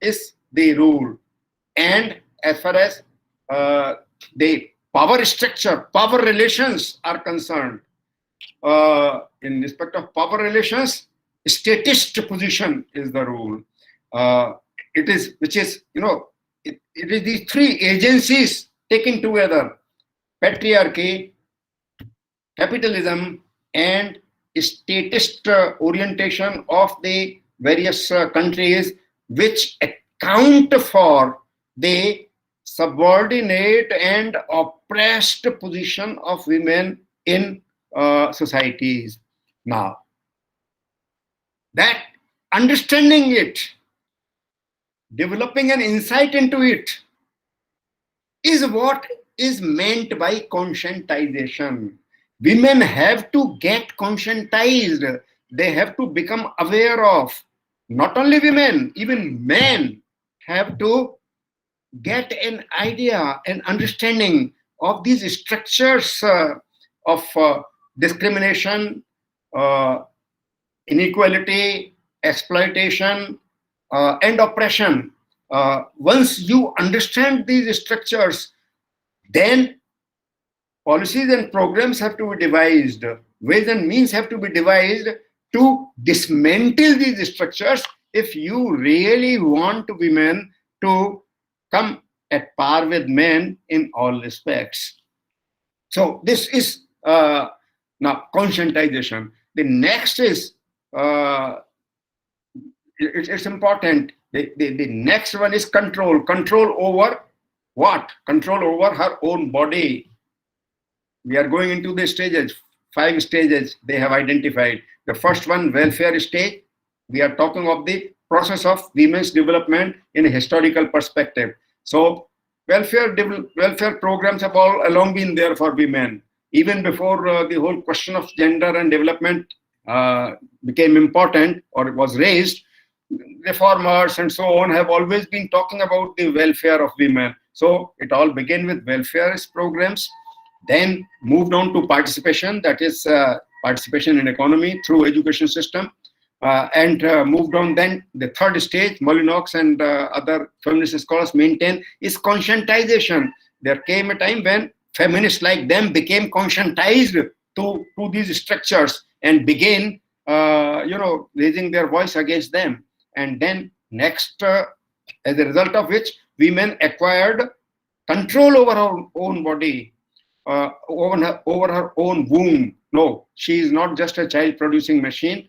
is the rule. And as far as the power structure, power relations are concerned, in respect of power relations, statist position is the rule. It is these three agencies taken together: patriarchy, capitalism, and statist orientation of the various countries, which account for the subordinate and oppressed position of women in societies. Now, that understanding it, developing an insight into it, is what is meant by conscientization. Women have to get conscientized. They have to become aware of. Not only women, even men have to get an idea, an understanding of these structures of discrimination, inequality, exploitation, and oppression. Once you understand these structures, then policies and programs have to be devised, ways and means have to be devised to dismantle these structures if you really want women to come at par with men in all respects. So this is now conscientization. The next is, it's important, the next one is control over what? Control over her own body. We are going into the stages, 5 stages they have identified. The first one, welfare stage. We are talking of the process of women's development in a historical perspective. So welfare programs have all along been there for women. Even before the whole question of gender and development became important or was raised, reformers and so on have always been talking about the welfare of women. So it all began with welfare programs, then moved on to participation, that is participation in economy through education system, and moved on. Then the third stage, Molinox and other feminist scholars maintain, is conscientization. There came a time when feminists like them became conscientized to these structures and began, raising their voice against them. And then next, as a result of which, women acquired control over her own body, over her own womb. No, she is not just a child-producing machine.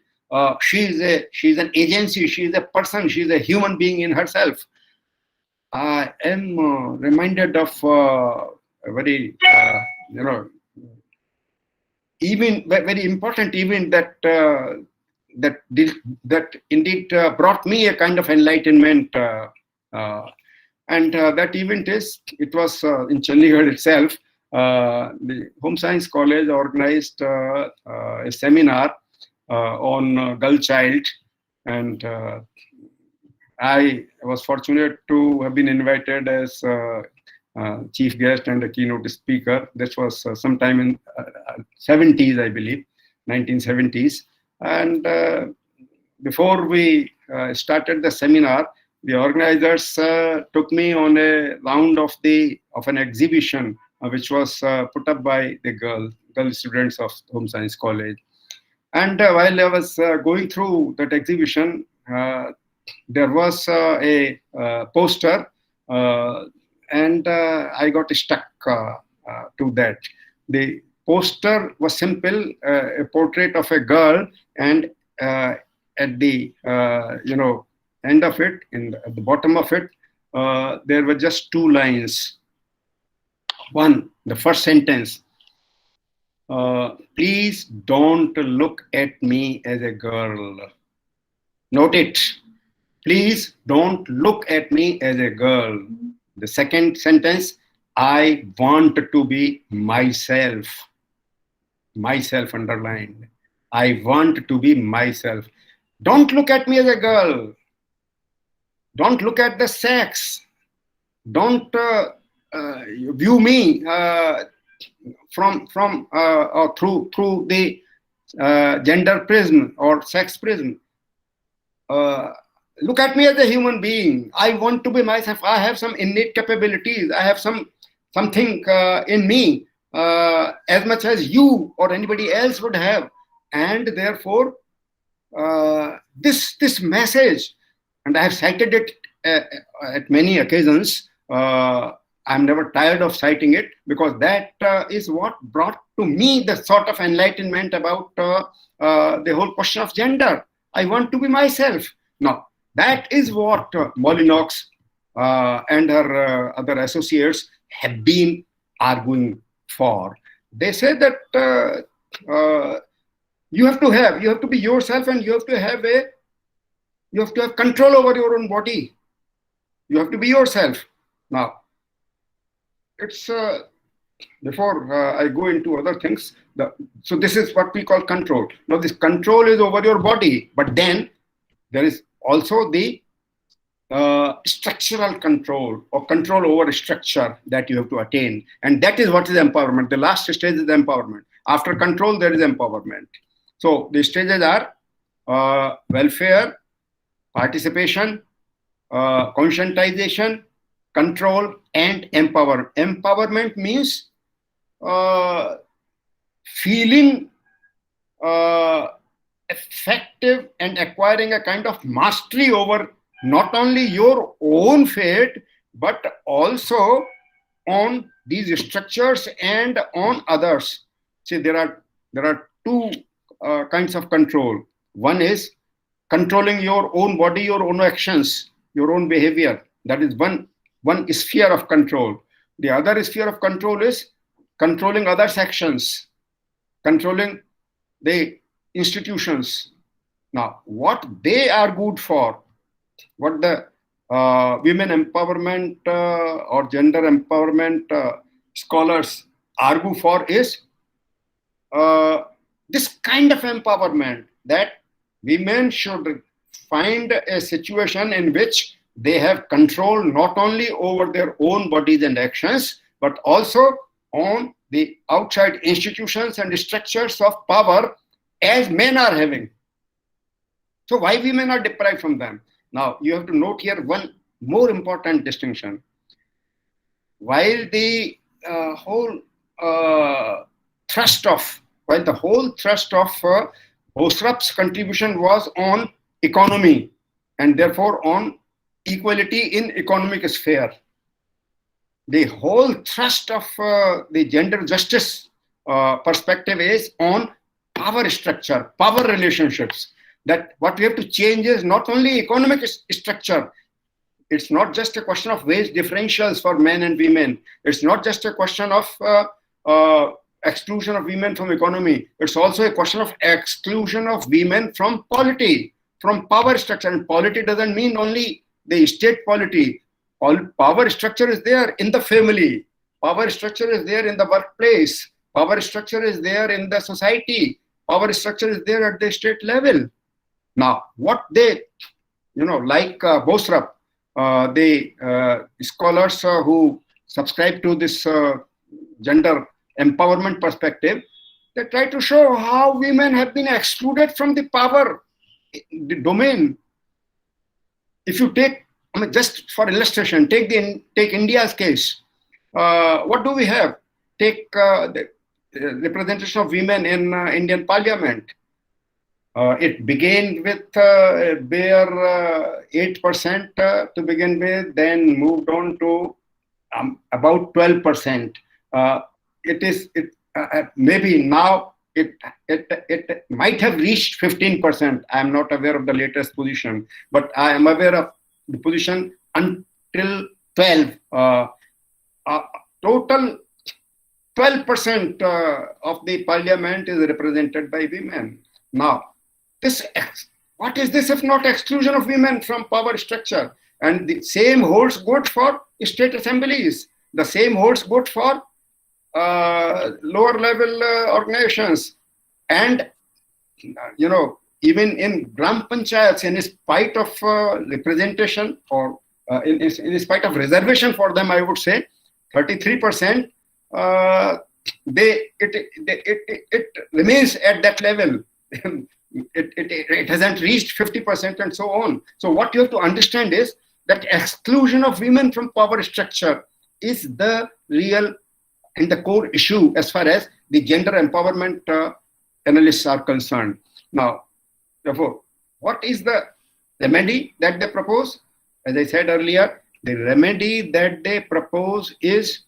She is an agency. She is a person. She is a human being in herself. I am reminded of a very, very important event that indeed brought me a kind of enlightenment. And that event it was in Chandigarh itself. The Home Science College organized a seminar on girl child, and I was fortunate to have been invited as chief guest and a keynote speaker. This was sometime in 70s, I believe, 1970s. And before we started the seminar, the organizers took me on a round of an exhibition which was put up by the girl students of Home Science College. And while I was going through that exhibition, there was a poster, and I got stuck to that. The poster was simple, a portrait of a girl, and at the end of it, at the bottom of it, there were just 2 lines. One, the first sentence, please don't look at me as a girl. Note it. Please don't look at me as a girl. The second sentence, I want to be myself. Myself underlined. I want to be myself. Don't look at me as a girl. Don't look at the sex. Don't view me from or through the gender prism or sex prism. Look at me as a human being. I want to be myself. I have some innate capabilities. I have something in me as much as you or anybody else would have. And therefore, this message, and I have cited it at many occasions. I'm never tired of citing it, because that is what brought to me the sort of enlightenment about the whole question of gender. I want to be myself. Now, that is what Molinox and her other associates have been arguing for. They say that you have to be yourself, and you have to have control over your own body. You have to be yourself. Now, it's before I go into other things. So this is what we call control. Now, this control is over your body, but then there is also the structural control, or control over structure, that you have to attain. And that is what is empowerment. The last stage is empowerment. After control, there is empowerment. So the stages are welfare, participation, conscientization, control, and empowerment. Empowerment means feeling effective and acquiring a kind of mastery over not only your own fate, but also on these structures and on others. See, there are 2 kinds of control. One is controlling your own body, your own actions, your own behavior. That is one one sphere of control. The other sphere of control is controlling other sections, controlling the institutions. Now, what they are good for, what the women empowerment or gender empowerment scholars argue for is this kind of empowerment, that women should find a situation in which they have control not only over their own bodies and actions, but also on the outside institutions and structures of power as men are having. So why women are deprived from them? Now, you have to note here one more important distinction. While the whole thrust of Bosrup's contribution was on economy and therefore on equality in economic sphere, the whole thrust of the gender justice perspective is on power structure, power relationships. That what we have to change is not only economic structure. It's not just a question of wage differentials for men and women. It's not just a question of exclusion of women from economy. It's also a question of exclusion of women from polity, from power structure. And polity doesn't mean only the state polity. Power structure is there in the family. Power structure is there in the workplace. Power structure is there in the society. Power structure is there at the state level. Now, what they, like Bosrup, the scholars who subscribe to this gender empowerment perspective, they try to show how women have been excluded from the power the domain. If you take, just for illustration, take India's case. What do we have? Take the representation of women in Indian Parliament. It began with a bare 8% to begin with, then moved on to about 12%. Maybe now it might have reached 15%. I am not aware of the latest position, but I am aware of the position until 12. Total 12% of the parliament is represented by women. Now, what is this if not exclusion of women from power structure? And the same holds good for state assemblies. The same holds good for lower level organizations. And, even in Gram Panchayats, in spite of representation or in spite of reservation for them, I would say 33%, it remains at that level. It hasn't reached 50% and so on. So what you have to understand is that exclusion of women from power structure is the real and the core issue as far as the gender empowerment analysts are concerned. Now, therefore, what is the remedy that they propose? As I said earlier, the remedy that they propose is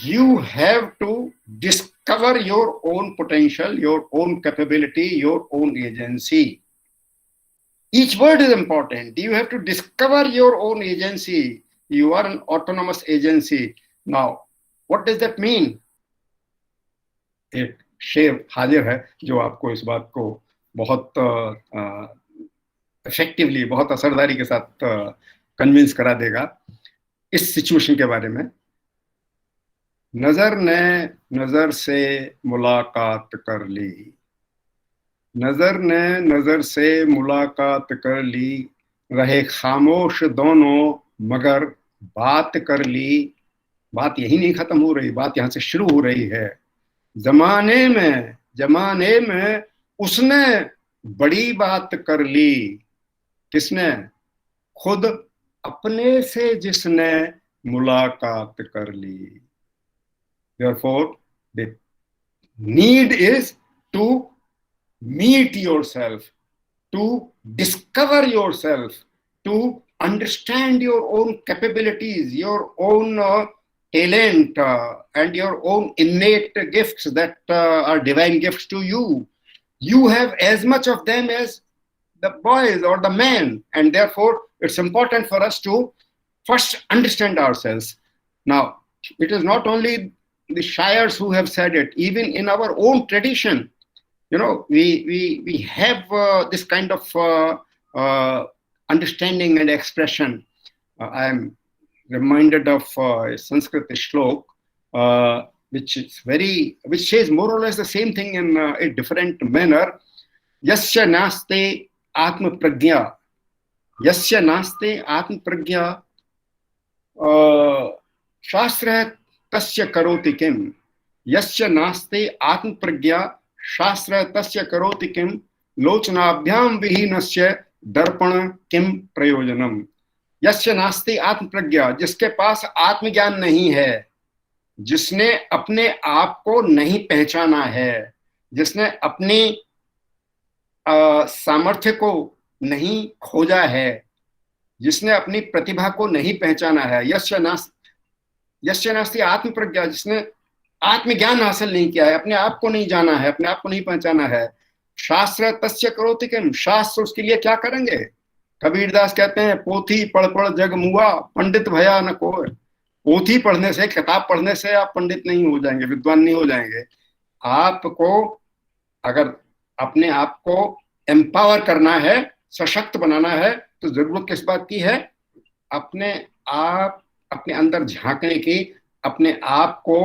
you have to discover your own potential, your own capability, your own agency. Each word is important. You have to discover your own agency. You are an autonomous agency. Now, what does that mean? एक शेर हाजिर है जो आपको इस बात को बहुत इफेक्टिवली, बहुत असरदारी के साथ कन्विंस करा देगा इस सिचुएशन के बारे में। नजर ने नजर से मुलाकात कर ली, नजर ने नजर से मुलाकात कर ली, रहे खामोश दोनों मगर बात कर ली। बात यही नहीं खत्म हो रही, बात यहाँ से शुरू हो रही है। जमाने में उसने बड़ी बात कर ली। किसने? खुद अपने से जिसने मुलाकात कर ली। Therefore, the need is to meet yourself, to discover yourself, to understand your own capabilities, your own talent, and your own innate gifts that are divine gifts to you. You have as much of them as the boys or the men, and therefore it's important for us to first understand ourselves. Now, it is not only the shires who have said it. Even in our own tradition, we have this kind of understanding and expression. I am reminded of a Sanskrit shlok, which says more or less the same thing in a different manner. Yasya naste atma pragya, yasya naste atma pragya, shastra tasya karoti kim, yasya naste atma pragya, shastra tasya karoti kim, लोचनाभ्याम विहीनस्य दर्पण किम प्रयोजनम. यस्य नास्ति आत्म प्रज्ञा, जिसके पास आत्मज्ञान नहीं है, जिसने अपने आप को नहीं पहचाना है, जिसने अपनी सामर्थ्य को नहीं खोजा है, जिसने अपनी प्रतिभा को नहीं पहचाना है. यस्य नास्ति आत्म प्रज्ञा, जिसने आत्मज्ञान हासिल नहीं किया है, अपने आप को नहीं जाना है, अपने आप को नहीं पहचाना है. शास्त्र तस्य करोति किम, शास्त्र उसके लिए क्या करेंगे. कबीरदास कहते हैं, पोथी पढ़ पढ़ जग मुआ, पंडित भया न कोय. पोथी पढ़ने से, किताब पढ़ने से आप पंडित नहीं हो जाएंगे, विद्वान नहीं हो जाएंगे. आपको अगर अपने आप को एम्पावर करना है, सशक्त बनाना है, तो जरूरत किस बात की है. अपने अंदर झांकने की, अपने आप को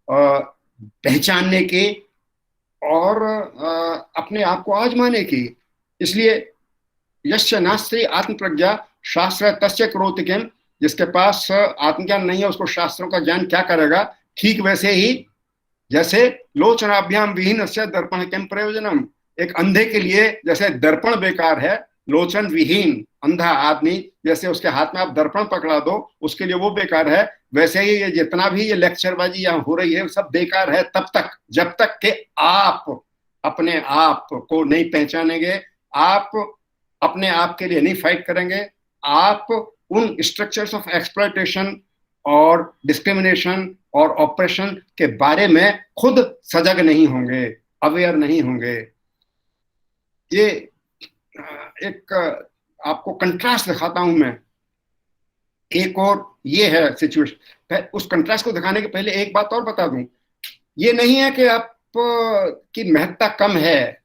पहचानने की और अपने आप को आजमाने की. इसलिए यस्य नास्ति आत्म प्रज्ञा शास्त्र तस्य करोति किम, जिसके पास आत्मज्ञान नहीं है, उसको शास्त्रों का ज्ञान क्या करेगा. ठीक वैसे ही जैसे लोचनाभ्याम विहीनस्य दर्पण किम प्रयोजनम. एक अंधे के लिए जैसे दर्पण बेकार है, लोचन विहीन अंधा आदमी, जैसे उसके हाथ में आप दर्पण पकड़ा दो, उसके लिए वो बेकार है. वैसे ही ये जितना भी ये लेक्चरबाजी यहाँ हो रही है, सब बेकार है तब तक जब तक कि आप अपने आप को नहीं पहचानेंगे, आप अपने आप के लिए नहीं फाइट करेंगे, आप उन स्ट्रक्चर्स ऑफ एक्सप्लॉयटेशन और डिस्क्रिमिनेशन और ऑपरेशन के बारे में खुद सजग नहीं होंगे, अवेयर नहीं होंगे. ये एक आपको कंट्रास्ट दिखाता हूं मैं. एक और ये है सिचुएशन. उस कंट्रास्ट को दिखाने के पहले एक बात और बता दूं. ये नहीं है कि आप की महत्ता कम है,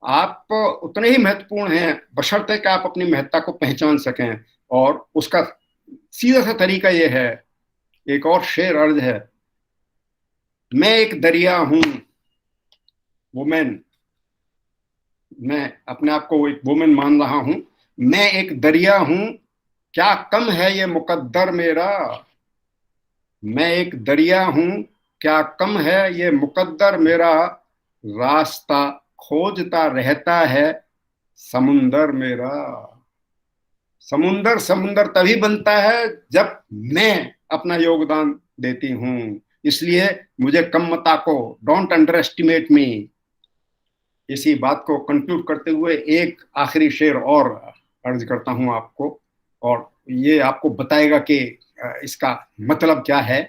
आप उतने ही महत्वपूर्ण हैं, बशर्ते कि आप अपनी महत्ता को पहचान सकें. और उसका सीधा सा तरीका ये है. एक और शेर अर्ज है, मैं एक दरिया हूं. वुमेन, मैं अपने आप को एक वुमेन मान रहा हूं. मैं एक दरिया हूं, क्या कम है ये मुकद्दर मेरा. मैं एक दरिया हूं, क्या कम है ये मुकद्दर मेरा. रास्ता खोजता रहता है समुंदर मेरा. समुंदर तभी बनता है जब मैं अपना योगदान देती हूं. इसलिए मुझे कम मत आको, डोंट अंडर एस्टिमेट मी. इसी बात को कंक्लूड करते हुए एक आखिरी शेर और अर्ज करता हूं आपको, और ये आपको बताएगा कि इसका मतलब क्या है.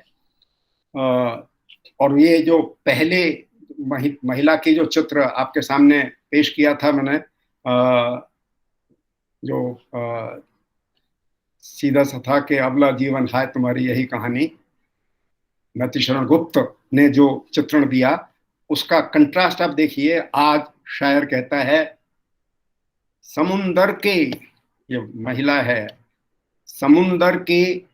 और ये जो पहले महिला की जो चित्र आपके सामने पेश किया था मैंने, जो सीधा सा था कि अबला जीवन है तुम्हारी यही कहानी, नतिशरण गुप्त ने जो चित्रण दिया, उसका कंट्रास्ट आप देखिए. आज शायर कहता है, समुंदर के, ये महिला है, समुंदर की,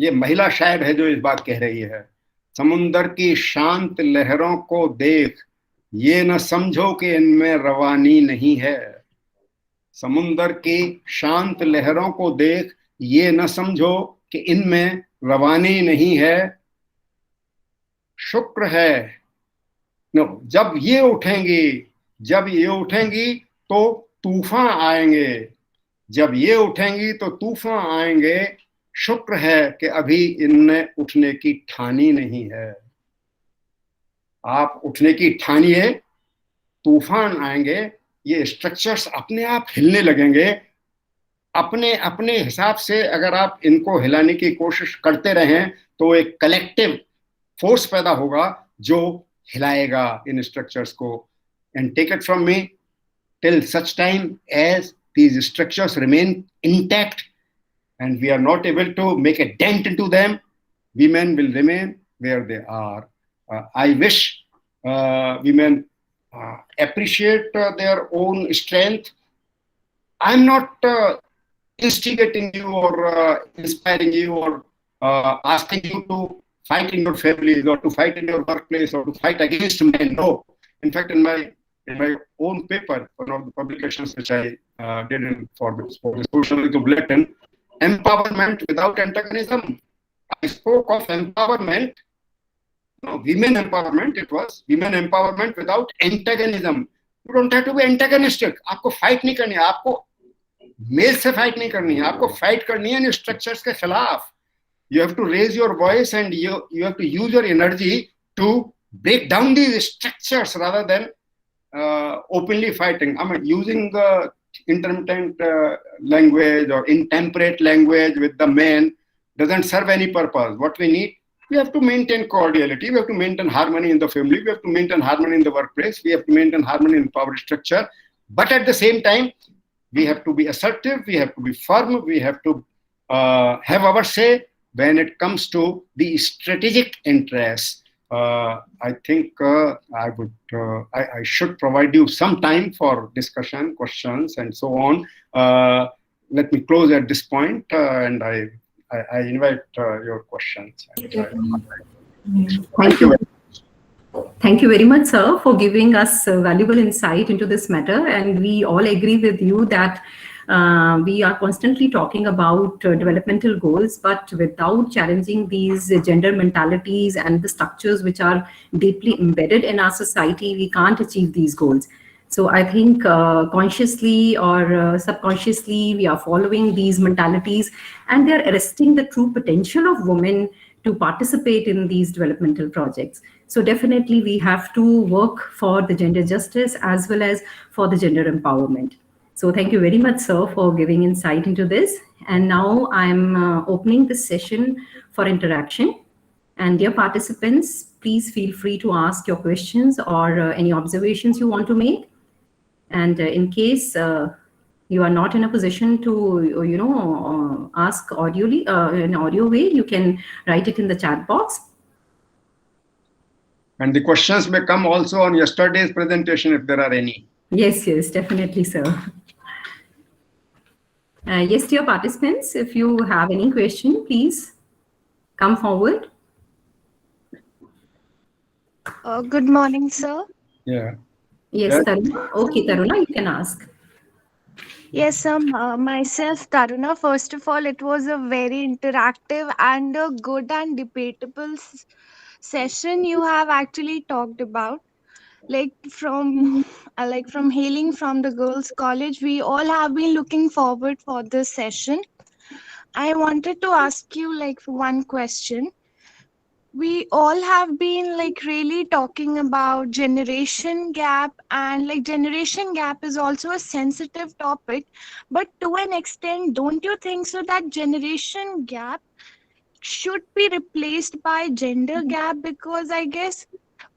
ये महिला शायर है जो इस बात कह रही है. समुंदर की शांत लहरों को देख, ये न समझो कि इनमें रवानी नहीं है. समुंदर की शांत लहरों को देख, ये न समझो कि इनमें रवानी नहीं है. शुक्र है जब ये उठेंगी तो तूफान आएंगे. जब ये उठेंगी तो तूफान आएंगे. शुक्र है कि अभी इनमें उठने की ठानी नहीं है. आप उठने की ठानिए, तूफान आएंगे. ये स्ट्रक्चर्स अपने आप हिलने लगेंगे. अपने अपने हिसाब से अगर आप इनको हिलाने की कोशिश करते रहें तो एक कलेक्टिव फोर्स पैदा होगा जो हिलाएगा इन स्ट्रक्चर्स को. And take it from me, till such time as these structures remain intact, and we are not able to make a dent into them, women will remain where they are. I wish women appreciate their own strength. I'm not instigating you or inspiring you or asking you to fight in your families or to fight in your workplace or to fight against men. No. In fact, in my own paper, one of the publications which I did for the Social Bulletin, empowerment without antagonism. I spoke of empowerment, no, women empowerment. It was women empowerment without antagonism. You don't have to be antagonistic. आपको fight नहीं करनी है, आपको mail से fight नहीं करनी है, आपको fight करनी है इन structures के खिलाफ. You have to raise your voice and you have to use your energy to break down these structures rather than openly fighting. I mean, using intermittent language or intemperate language with the men doesn't serve any purpose. What we need, we have to maintain cordiality, we have to maintain harmony in the family, we have to maintain harmony in the workplace, we have to maintain harmony in power structure. But at the same time, we have to be assertive, we have to be firm, we have to have our say when it comes to the strategic interests. I think I should provide you some time for discussion, questions, and so on. Let me close at this point, and I invite your questions. Thank you. Thank you very much, sir, for giving us valuable insight into this matter. And we all agree with you that we are constantly talking about developmental goals, but without challenging these gender mentalities and the structures which are deeply embedded in our society, we can't achieve these goals. So I think consciously or subconsciously, we are following these mentalities, and they are arresting the true potential of women to participate in these developmental projects. So definitely we have to work for the gender justice as well as for the gender empowerment. So thank you very much, sir, for giving insight into this. And now I'm opening this session for interaction. And dear participants, please feel free to ask your questions or any observations you want to make. And in case you are not in a position to, ask audioly in audio way, you can write it in the chat box. And the questions may come also on yesterday's presentation if there are any. Yes, definitely, sir. Yes, dear participants, if you have any question, please come forward. Good morning, sir. Yeah. Yes, Yes. Taruna. Okay, Taruna, you can ask. Yes, myself, Taruna. First of all, it was a very interactive and a good and debatable session you have actually talked about. Like from hailing from the girls' college, we all have been looking forward for this session. I wanted to ask you one question. We all have been really talking about generation gap, and generation gap is also a sensitive topic, but to an extent, don't you think so that generation gap should be replaced by gender gap? Because I guess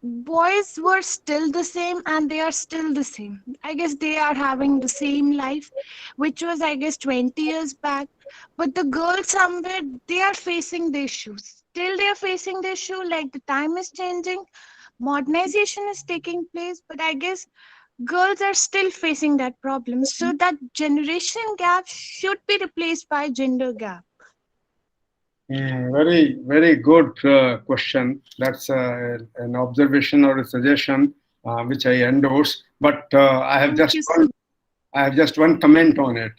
boys were still the same and they are still the same. I guess they are having the same life, which was, I guess, 20 years back. But the girls somewhere, they are facing the issues. Still they are facing the issue, like the time is changing, modernization is taking place, but I guess girls are still facing that problem. So that generation gap should be replaced by gender gap. Very, very good question. That's an observation or a suggestion which I endorse. But I have just one comment on it.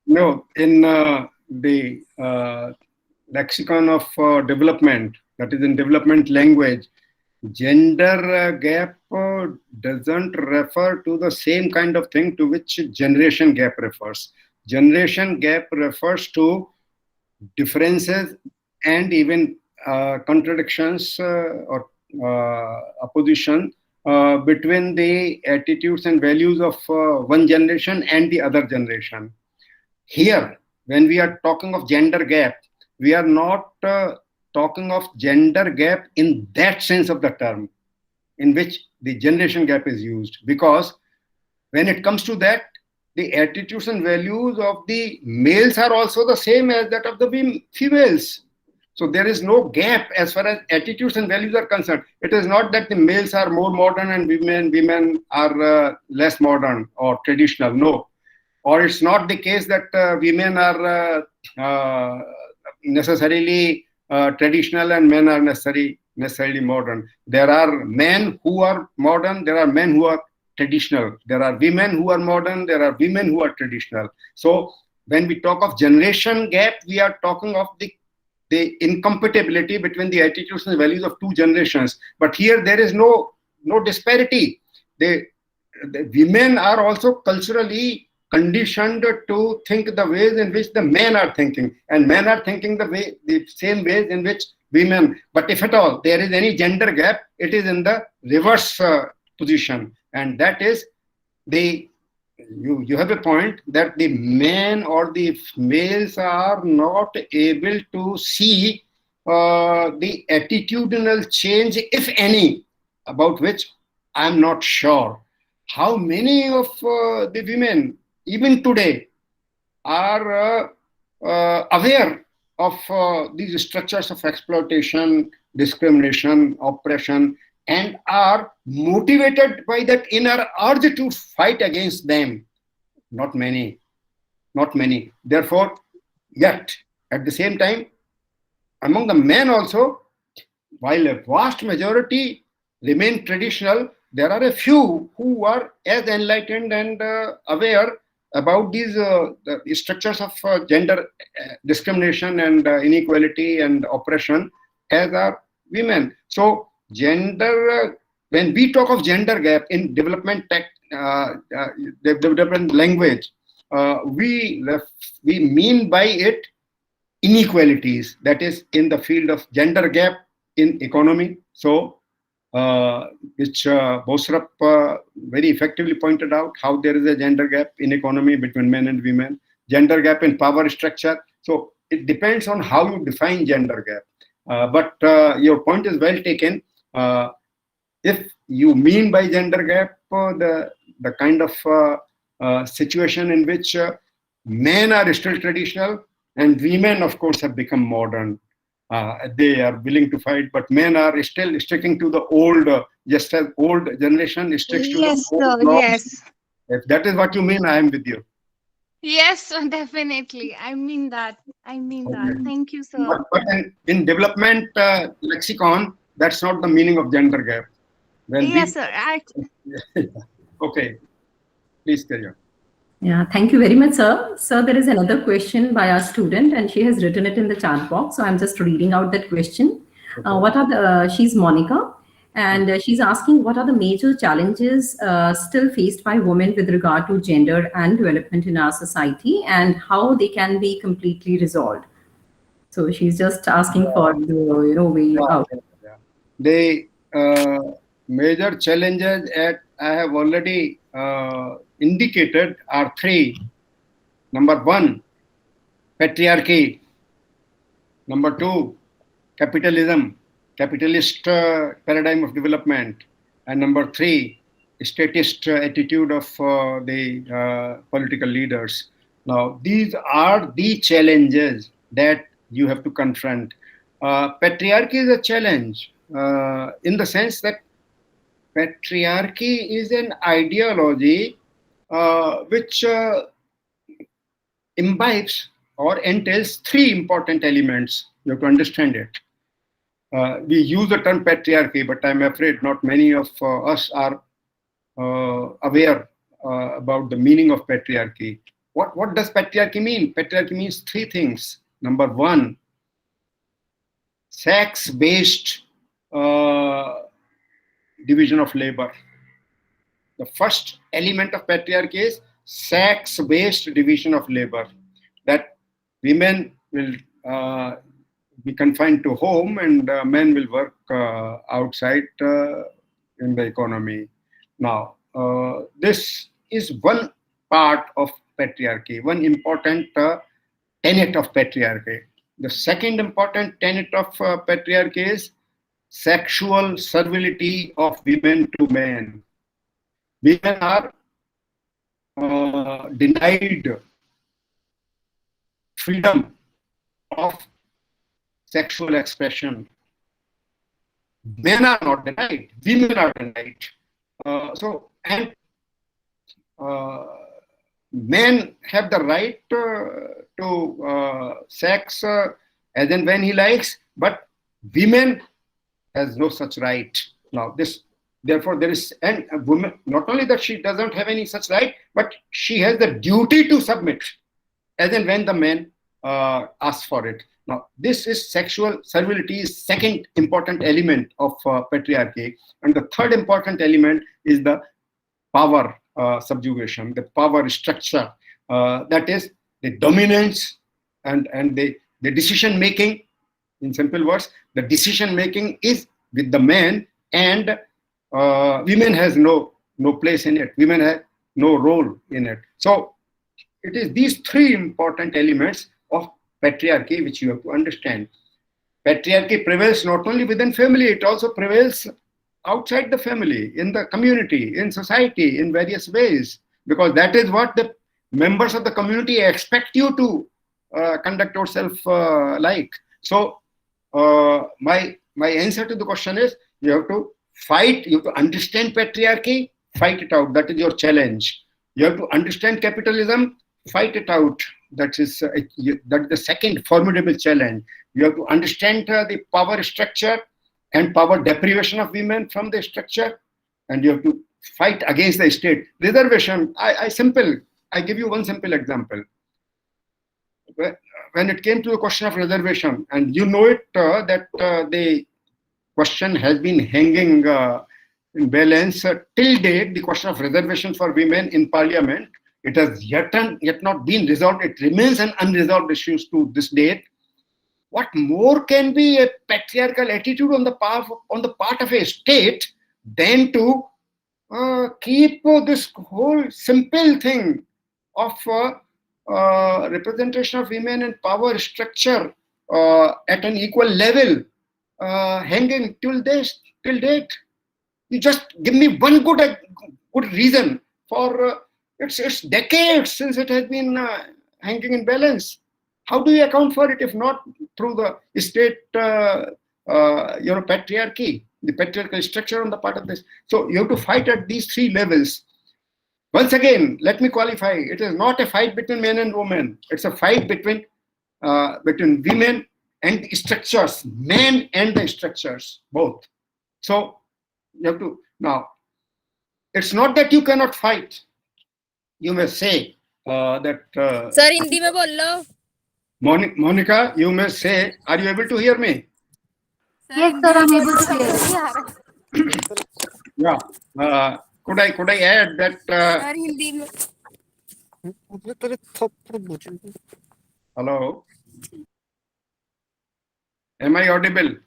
No, in the lexicon of development, that is in development language, gender gap doesn't refer to the same kind of thing to which generation gap refers. Generation gap refers to differences and even contradictions or opposition between the attitudes and values of one generation and the other generation. Here, when we are talking of gender gap, we are not talking of gender gap in that sense of the term, in which the generation gap is used. Because when it comes to that, the attitudes and values of the males are also the same as that of the females. So there is no gap as far as attitudes and values are concerned. It is not that the males are more modern and women are less modern or traditional. No. Or it's not the case that women are necessarily traditional and men are necessarily modern. There are men who are modern, there are men who are traditional. There are women who are modern, there are women who are traditional. So when we talk of generation gap, we are talking of the incompatibility between the attitudes and values of two generations. But here there is no disparity. The women are also culturally conditioned to think the ways in which the men are thinking, and men are thinking the same ways in which women. But if at all there is any gender gap, it is in the reverse position, and that is you have a point that the men or the males are not able to see the attitudinal change, if any, about which I'm not sure. How many of the women, even today, are aware of these structures of exploitation, discrimination, oppression, and are motivated by that inner urge to fight against them? Not many. Not many. Therefore, yet, at the same time, among the men also, while a vast majority remain traditional, there are a few who are as enlightened and aware about these the structures of gender discrimination and inequality and oppression as are women. So gender, when we talk of gender gap in development development language, we mean by it inequalities, that is in the field of gender gap in economy. So which Bosrup very effectively pointed out, how there is a gender gap in economy between men and women, gender gap in power structure. So it depends on how you define gender gap. But your point is well taken. If you mean by gender gap the kind of situation in which men are still traditional and women, of course, have become modern. They are willing to fight, but men are still sticking to the old, just as old generation sticks to Yes, the old sir. norms. Yes. If that is what you mean, I am with you. Yes, sir, definitely. I mean that. Okay. Thank you, sir. But in development lexicon, that's not the meaning of gender gap. When Yes, sir. Okay, please carry on. Yeah, thank you very much, sir. Sir, there is another question by our student, and she has written it in the chat box. So I'm just reading out that question. Okay. She's Monica, and she's asking what are the major challenges still faced by women with regard to gender and development in our society, and how they can be completely resolved. So she's just asking for the way out. Yeah. The major challenges I have already indicated are three. Number one, patriarchy. Number two, capitalism, capitalist paradigm of development. And number three, statist attitude of the political leaders. Now, these are the challenges that you have to confront. Patriarchy is a challenge in the sense that patriarchy is an ideology which imbibes or entails three important elements. You have to understand it. We use the term patriarchy, but I'm afraid not many of us are aware about the meaning of patriarchy. What does patriarchy mean? Patriarchy means three things. Number one, sex-based division of labor. The first element of patriarchy is sex-based division of labor, that women will be confined to home and men will work outside in the economy. Now, this is one part of patriarchy, one important tenet of patriarchy. The second important tenet of patriarchy is sexual servility of women to men. Women are denied freedom of sexual expression. Men are not denied, women are denied. And men have the right to sex as and when he likes, but women has no such right. Now therefore there is, and a woman, not only that she doesn't have any such right, but she has the duty to submit as and when the man asks for it. Now, this is sexual servility is second important element of patriarchy. And the third important element is the power subjugation, the power structure. That is the dominance and the decision making. In simple words, the decision making is with the man, and women has no place in it. Women have no role in it. So it is these three important elements of patriarchy which you have to understand. Patriarchy prevails not only within family, it also prevails outside the family, in the community, in society, in various ways, because that is what the members of the community expect you to conduct yourself like. So my answer to the question is, you have to fight, you have to understand patriarchy, fight it out. That is your challenge. You have to understand capitalism, fight it out. That is the second formidable challenge. You have to understand the power structure and power deprivation of women from the structure, and you have to fight against the state. Reservation, I give you one simple example. When it came to the question of reservation, and you know it, that the question has been hanging in balance till date, the question of reservation for women in parliament. It has yet not been resolved. It remains an unresolved issue to this date. What more can be a patriarchal attitude on the part of a state than to keep this whole simple thing of representation of women and power structure at an equal level hanging till date? You just give me one good reason for it's decades since it has been hanging in balance. How do you account for it if not through the state, patriarchy, the patriarchal structure on the part of this? So you have to fight at these three levels. Once again, let me qualify. It is not a fight between men and women. It's a fight between women and the structures, men and the structures, both. So you have to, now, it's not that you cannot fight. You may say that... Sir, Hindi mein bolo. Monica, you may say, are you able to hear me? Yes, sir, I'm able to hear. Yeah. Could I add that... Sir, Hindi mein. Hello? Am I audible?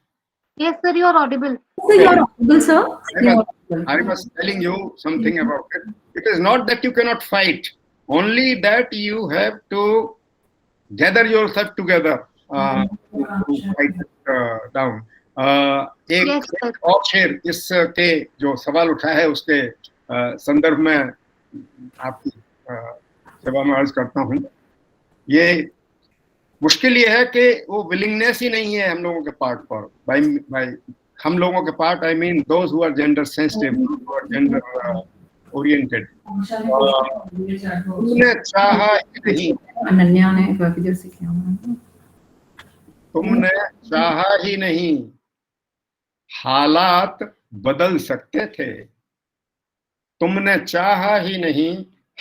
Yes, sir, you are audible. So you're audible, sir. You're audible. I was telling you something about it. It is not that you cannot fight, only that you have to gather yourself together to fight it down. एक और शेर इसके जो सवाल उठाया है उसके संदर्भ में आपकी सेवा में अर्ज करता हूँ. ये मुश्किल ये है कि वो विलिंगनेस ही नहीं है हम लोगों के पार्ट पर. भाई हम लोगों के part, I mean those who are gender sensitive, who are gender oriented. तुमने चाहा नहीं, अनन्या ने किधर से किया? तुमने चाहा ही नहीं, हालात बदल सकते थे. तुमने चाहा ही नहीं,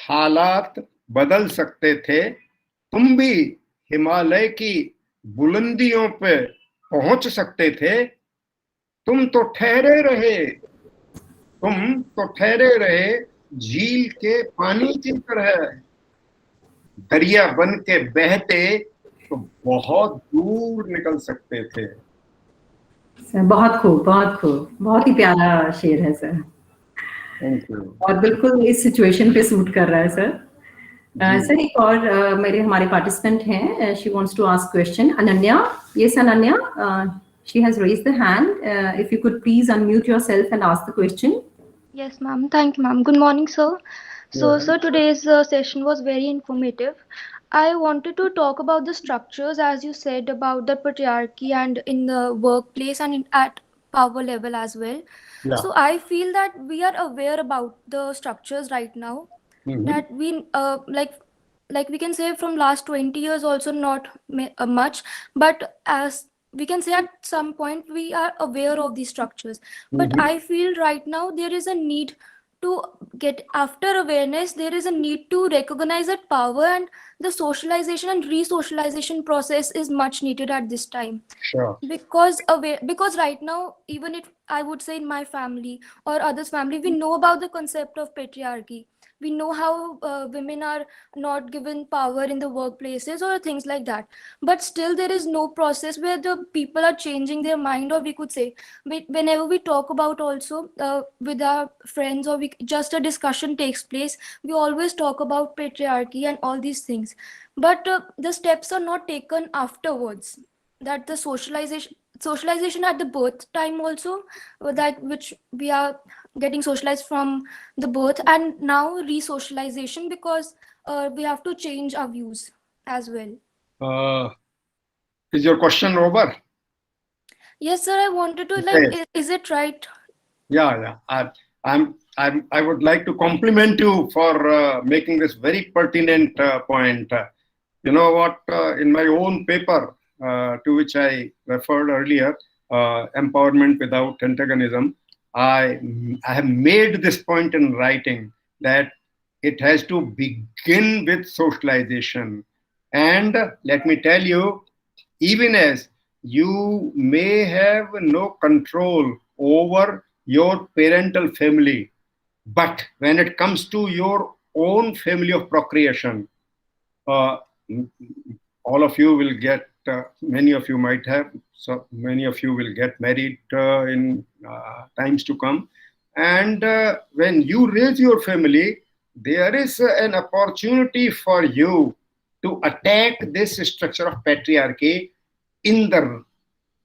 हालात बदल सकते थे. तुम भी हिमालय की बुलंदियों पे पहुंच सकते थे. तुम तो ठहरे रहे झील के पानी की तरह. दरिया बन के बहते तो बहुत दूर निकल सकते थे. सर बहुत खूब, बहुत ही प्यारा शेर है सर. Thank you. और बिल्कुल इस सिचुएशन पे सूट कर रहा है सर. सर एक और हमारे पार्टिसिपेंट हैं. She wants to ask question. Ananya, yes Ananya, she has raised the hand. If you could please unmute yourself and ask the question. Yes, ma'am. Thank you, ma'am. Good morning, sir. So, Yeah. sir, today's session was very informative. I wanted to talk about the structures, as you said, about the patriarchy and in the workplace and at power level as well. Yeah. So, I feel that we are aware about the structures right now. Mhm. That we like we can say from last 20 years also not much, but as we can say at some point we are aware of these structures. But Mhm. I feel right now there is a need to get after awareness, there is a need to recognize that power and the socialization and re-socialization process is much needed at this time. Sure. Because right now, even if I would say in my family or others family, we know about the concept of patriarchy. We know how women are not given power in the workplaces or things like that, but still there is no process where the people are changing their mind, or we could say whenever we talk about also with our friends, or just a discussion takes place, we always talk about patriarchy and all these things, but the steps are not taken afterwards, that the socialization at the birth time also, that which we are getting socialized from the birth, and now re-socialization, because we have to change our views as well. Uh, is your question over? Yes, sir, I wanted to like, Okay. is it right? Yeah. I would like to compliment you for making this very pertinent point. You know what? In my own paper, to which I referred earlier, Empowerment Without Antagonism, I have made this point in writing that it has to begin with socialization. And let me tell you, even as you may have no control over your parental family, but when it comes to your own family of procreation, uh, all of you will get, many of you might have, so many of you will get married in times to come. And when you raise your family, there is an opportunity for you to attack this structure of patriarchy in the,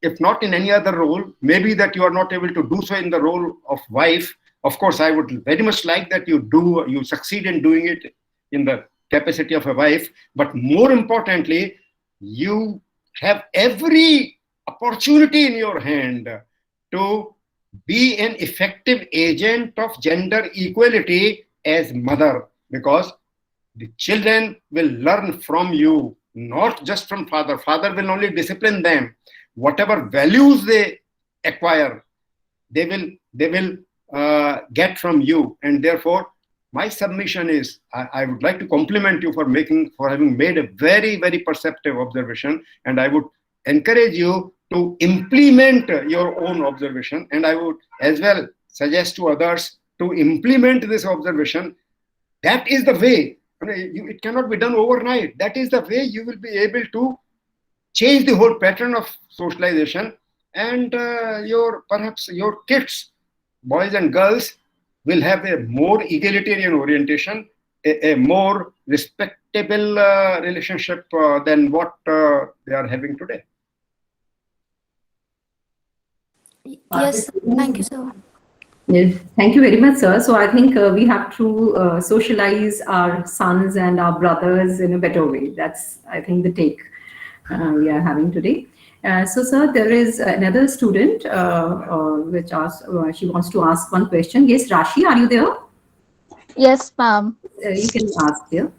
if not in any other role, maybe that you are not able to do so in the role of wife. Of course, I would very much like that you succeed in doing it in the capacity of a wife, but more importantly, you have every opportunity in your hand to be an effective agent of gender equality as mother, because the children will learn from you, not just from father. Father will only discipline them. Whatever values they acquire, they will get from you. And therefore, my submission is, I would like to compliment you for having made a very, very perceptive observation. And I would encourage you to implement your own observation. And I would as well suggest to others to implement this observation. That is the way. It cannot be done overnight. That is the way you will be able to change the whole pattern of socialization, and perhaps your kids, boys and girls, will have a more egalitarian orientation, a more respectable relationship than what they are having today. Yes, thank you, sir. Yes, thank you very much, sir. So I think we have to socialize our sons and our brothers in a better way. That's, I think, the take we are having today. So, sir, there is another student which asks, she wants to ask one question. Yes, Rashi, are you there? Yes, ma'am. You can ask here.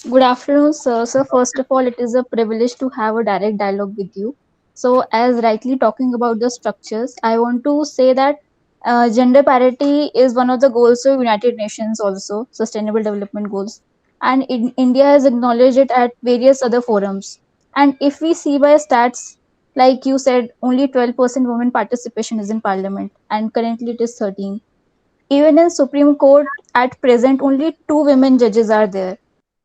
Good afternoon, sir. So, first of all, it is a privilege to have a direct dialogue with you. So, as rightly talking about the structures, I want to say that gender parity is one of the goals of United Nations, also Sustainable Development Goals, and India has acknowledged it at various other forums. And if we see by stats, like you said, only 12% women participation is in Parliament, and currently it is 13. Even in Supreme Court, at present, only 2 women judges are there,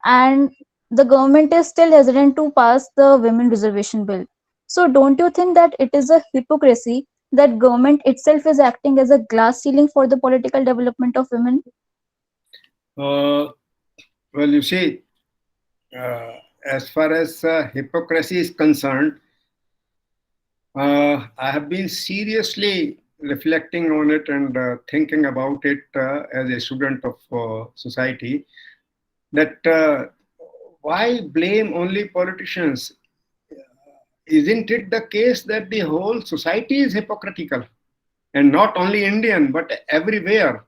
and the government is still hesitant to pass the women reservation bill. So don't you think that it is a hypocrisy that government itself is acting as a glass ceiling for the political development of women? Well, you see, as far as hypocrisy is concerned, I have been seriously reflecting on it and thinking about it as a student of society, that why blame only politicians? Isn't it the case that the whole society is hypocritical? And not only Indian, but everywhere.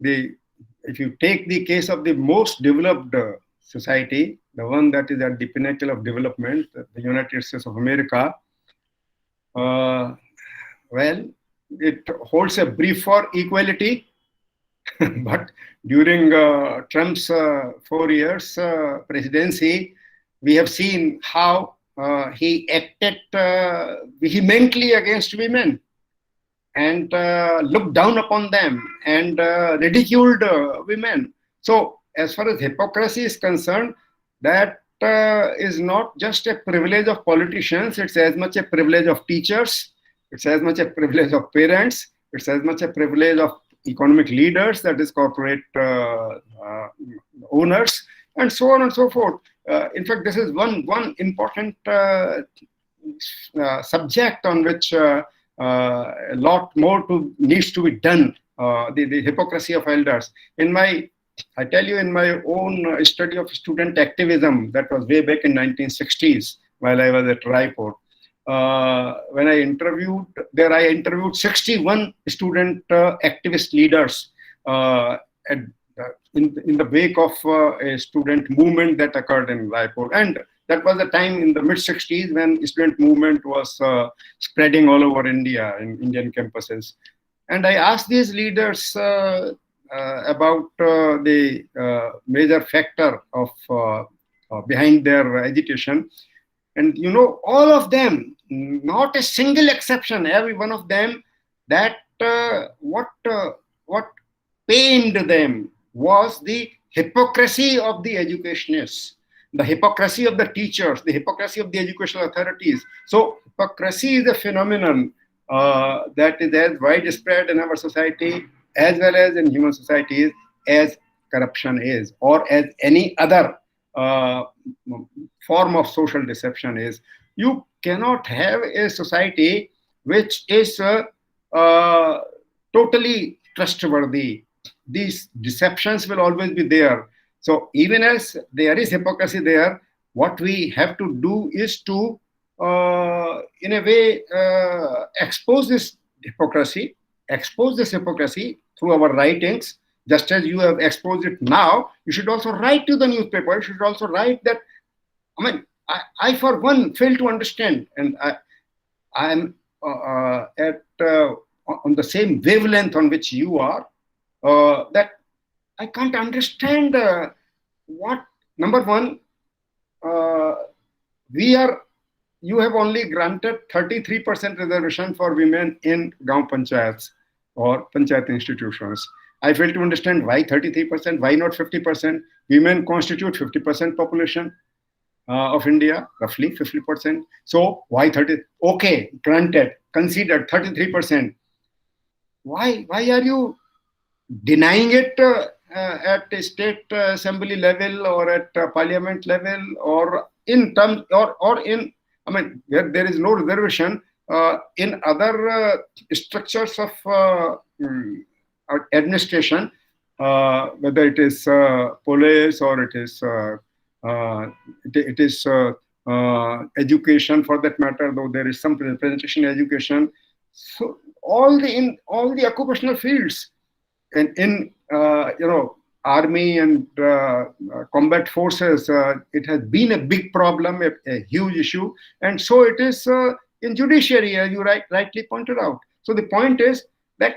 If you take the case of the most developed society, the one that is at the pinnacle of development, the United States of America, well, it holds a brief for equality, but during Trump's 4 years presidency, we have seen how he acted vehemently against women and looked down upon them and ridiculed women. So as far as hypocrisy is concerned, that is not just a privilege of politicians, it's as much a privilege of teachers, it's as much a privilege of parents, it's as much a privilege of economic leaders, that is corporate owners, and so on and so forth. In fact, this is one important subject on which a lot more needs to be done, the hypocrisy of elders. I tell you, in my own study of student activism, that was way back in 1960s, while I was at Raipur. When I interviewed 61 student activist leaders in the wake of a student movement that occurred in Raipur. And that was the time in the mid-60s when student movement was spreading all over India, in Indian campuses. And I asked these leaders about the major factor of behind their agitation. And you know, all of them, not a single exception, every one of them, that what pained them was the hypocrisy of the educationists, the hypocrisy of the teachers, the hypocrisy of the educational authorities. So hypocrisy is a phenomenon that is as widespread in our society as well as in human societies as corruption is, or as any other form of social deception is. You cannot have a society which is totally trustworthy. These deceptions will always be there. So even as there is hypocrisy there, what we have to do is to, in a way, expose this hypocrisy through our writings. Just as you have exposed it now, you should also write to the newspaper. You should also write that. I mean, I for one fail to understand, and I am on the same wavelength on which you are. That I can't understand what, number one, you have only granted 33% reservation for women in Gaon Panchayats or Panchayat institutions. I fail to understand why 33%, why not 50%? Women constitute 50% population of India, roughly 50%. So why 30? Okay, granted, considered 33%. Why are you denying it at a state assembly level or at parliament level, or in terms, or in, I mean, where there is no reservation in other structures of administration, whether it is police or it is education for that matter, though there is some representation in education. So all the occupational fields, and in army and combat forces, it has been a big problem, a huge issue, and so it is in judiciary, as you rightly pointed out. So the point is that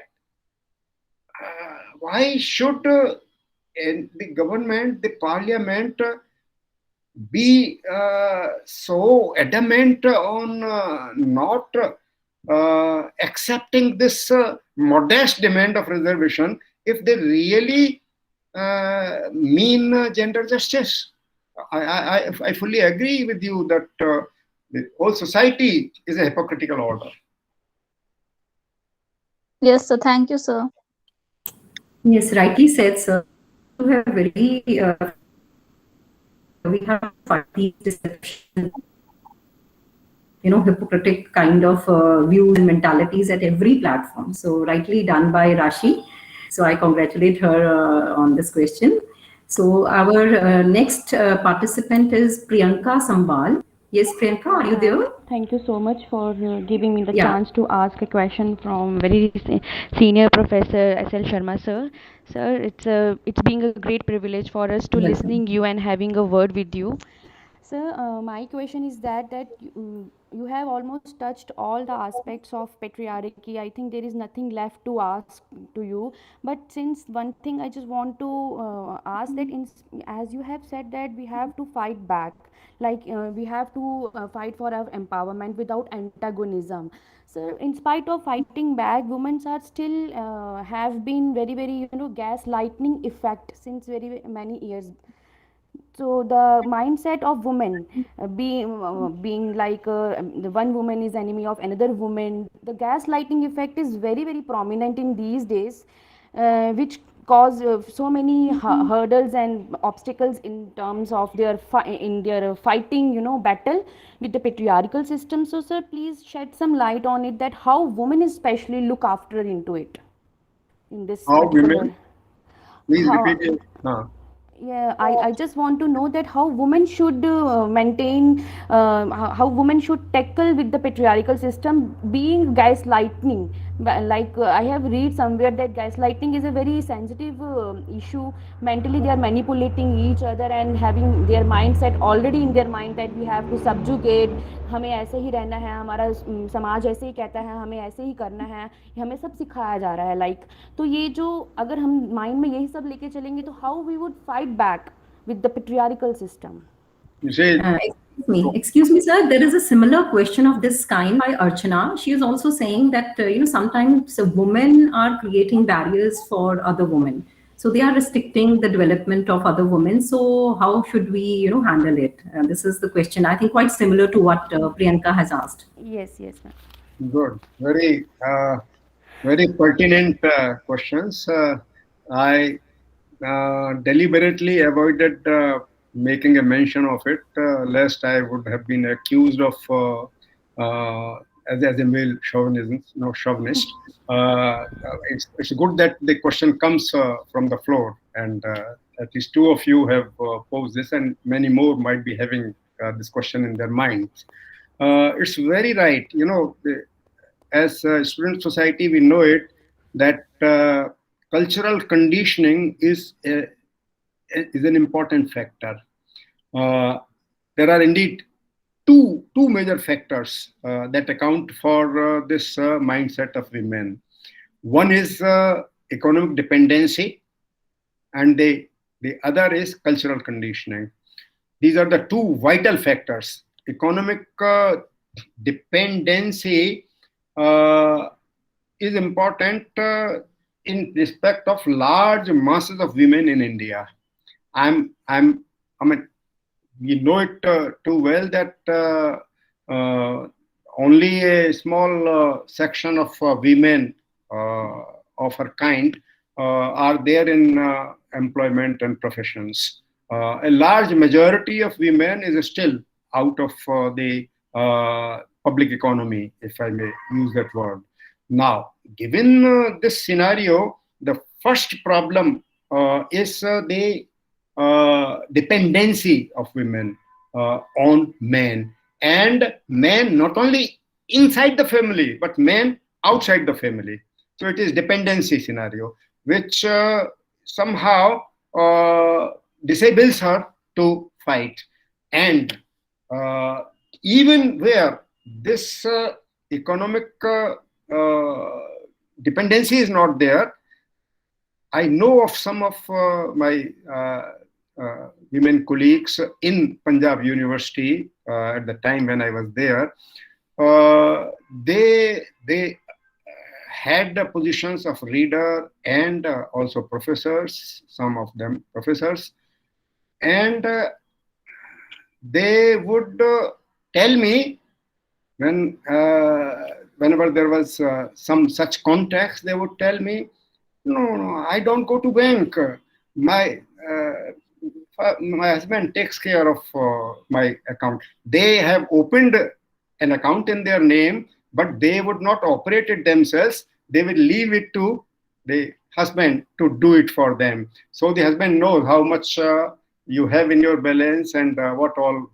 why should the government, the parliament, be so adamant on not accepting this modest demand of reservation if they really mean gender justice? I fully agree with you that the whole society is a hypocritical order. Yes, sir. Thank you, sir. Yes, rightly said, sir. We have very we have these deceptions. hypocritic kind of views and mentalities at every platform. So rightly done by Rashi. So I congratulate her on this question. So our next participant is Priyanka Sambal. Yes, Priyanka, are you there? Thank you so much for giving me the Yeah. chance to ask a question from very senior professor S.L. Sharma sir. Sir, it's being a great privilege for us to Welcome. listening you and having a word with you. Sir, my question is that you have almost touched all the aspects of patriarchy. I think there is nothing left to ask to you. But since one thing I just want to ask that as you have said that we have to fight back, like we have to fight for our empowerment without antagonism. So in spite of fighting back, women are still have been very gaslighting effect since very many years. So the mindset of women being like the one woman is enemy of another woman, the gaslighting effect is very prominent in these days, which cause so many hurdles and obstacles in terms of their fighting battle with the patriarchal system. So sir, please shed some light on it, that how women especially look after into it in this How particular women? Please how, repeat it. yeah, I just want to know that how women should maintain, how women should tackle with the patriarchal system being gaslighting. Like I have read somewhere that gaslighting is a very sensitive issue. Mentally, they are manipulating each other and having their mindset already in their mind that we have to subjugate. हमें ऐसे ही रहना है, हमारा समाज ऐसे ही कहता है, हमें ऐसे ही करना है, हमें सब सिखाया जा रहा है लाइक. तो ये जो अगर हम माइंड में यही सब लेके चलेंगे तो how we would fight back with the patriarchal system. You say, Excuse me, sir. There is a similar question of this kind by Archana. She is also saying that sometimes women are creating barriers for other women. So they are restricting the development of other women. So how should we, handle it? This is the question. I think quite similar to what Priyanka has asked. Yes, ma'am. good. Very pertinent questions. I deliberately avoided making a mention of it, lest I would have been accused of as a male chauvinist. It's good that the question comes from the floor, and at least two of you have posed this, and many more might be having this question in their minds. It's very right. As a student society, we know it that cultural conditioning is an important factor. There are indeed two major factors that account for this mindset of women. One is economic dependency, and the other is cultural conditioning. These are the two vital factors. Economic dependency is important in respect of large masses of women in India. I mean, we know it too well that only a small section of women of her kind are there in employment and professions. A large majority of women is still out of the public economy, if I may use that word. Now, given this scenario, the first problem is the dependency of women on men, and men not only inside the family, but men outside the family. So it is dependency scenario, which somehow disables her to fight. And even where this economic dependency is not there, I know of some of my women colleagues in Punjab University at the time when I was there. They had the positions of reader and also professors, some of them professors, and they would tell me whenever there was some such context, they would tell me, no, I don't go to bank. My husband takes care of my account. They have opened an account in their name, but they would not operate it themselves. They will leave it to the husband to do it for them. So the husband knows how much you have in your balance and what all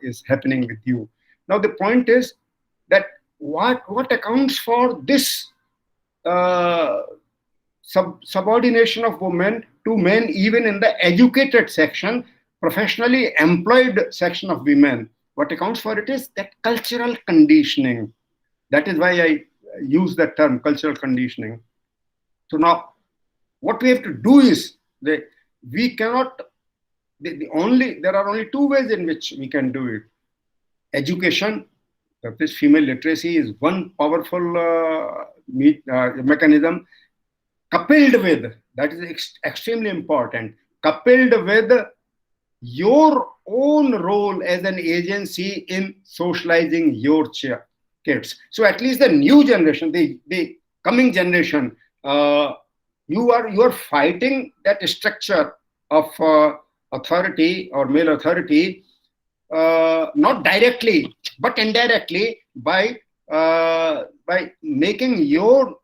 is happening with you. Now the point is that what accounts for this subordination of women to men, even in the educated section, professionally employed section of women. What accounts for it is that cultural conditioning. That is why I use that term, cultural conditioning. So now, what we have to do is that we cannot. There are only two ways in which we can do it. Education, that is female literacy, is one powerful mechanism. Coupled with, that is extremely important, coupled with your own role as an agency in socializing your kids. So at least the new generation, the coming generation, you are fighting that structure of authority or male authority, not directly but indirectly by making your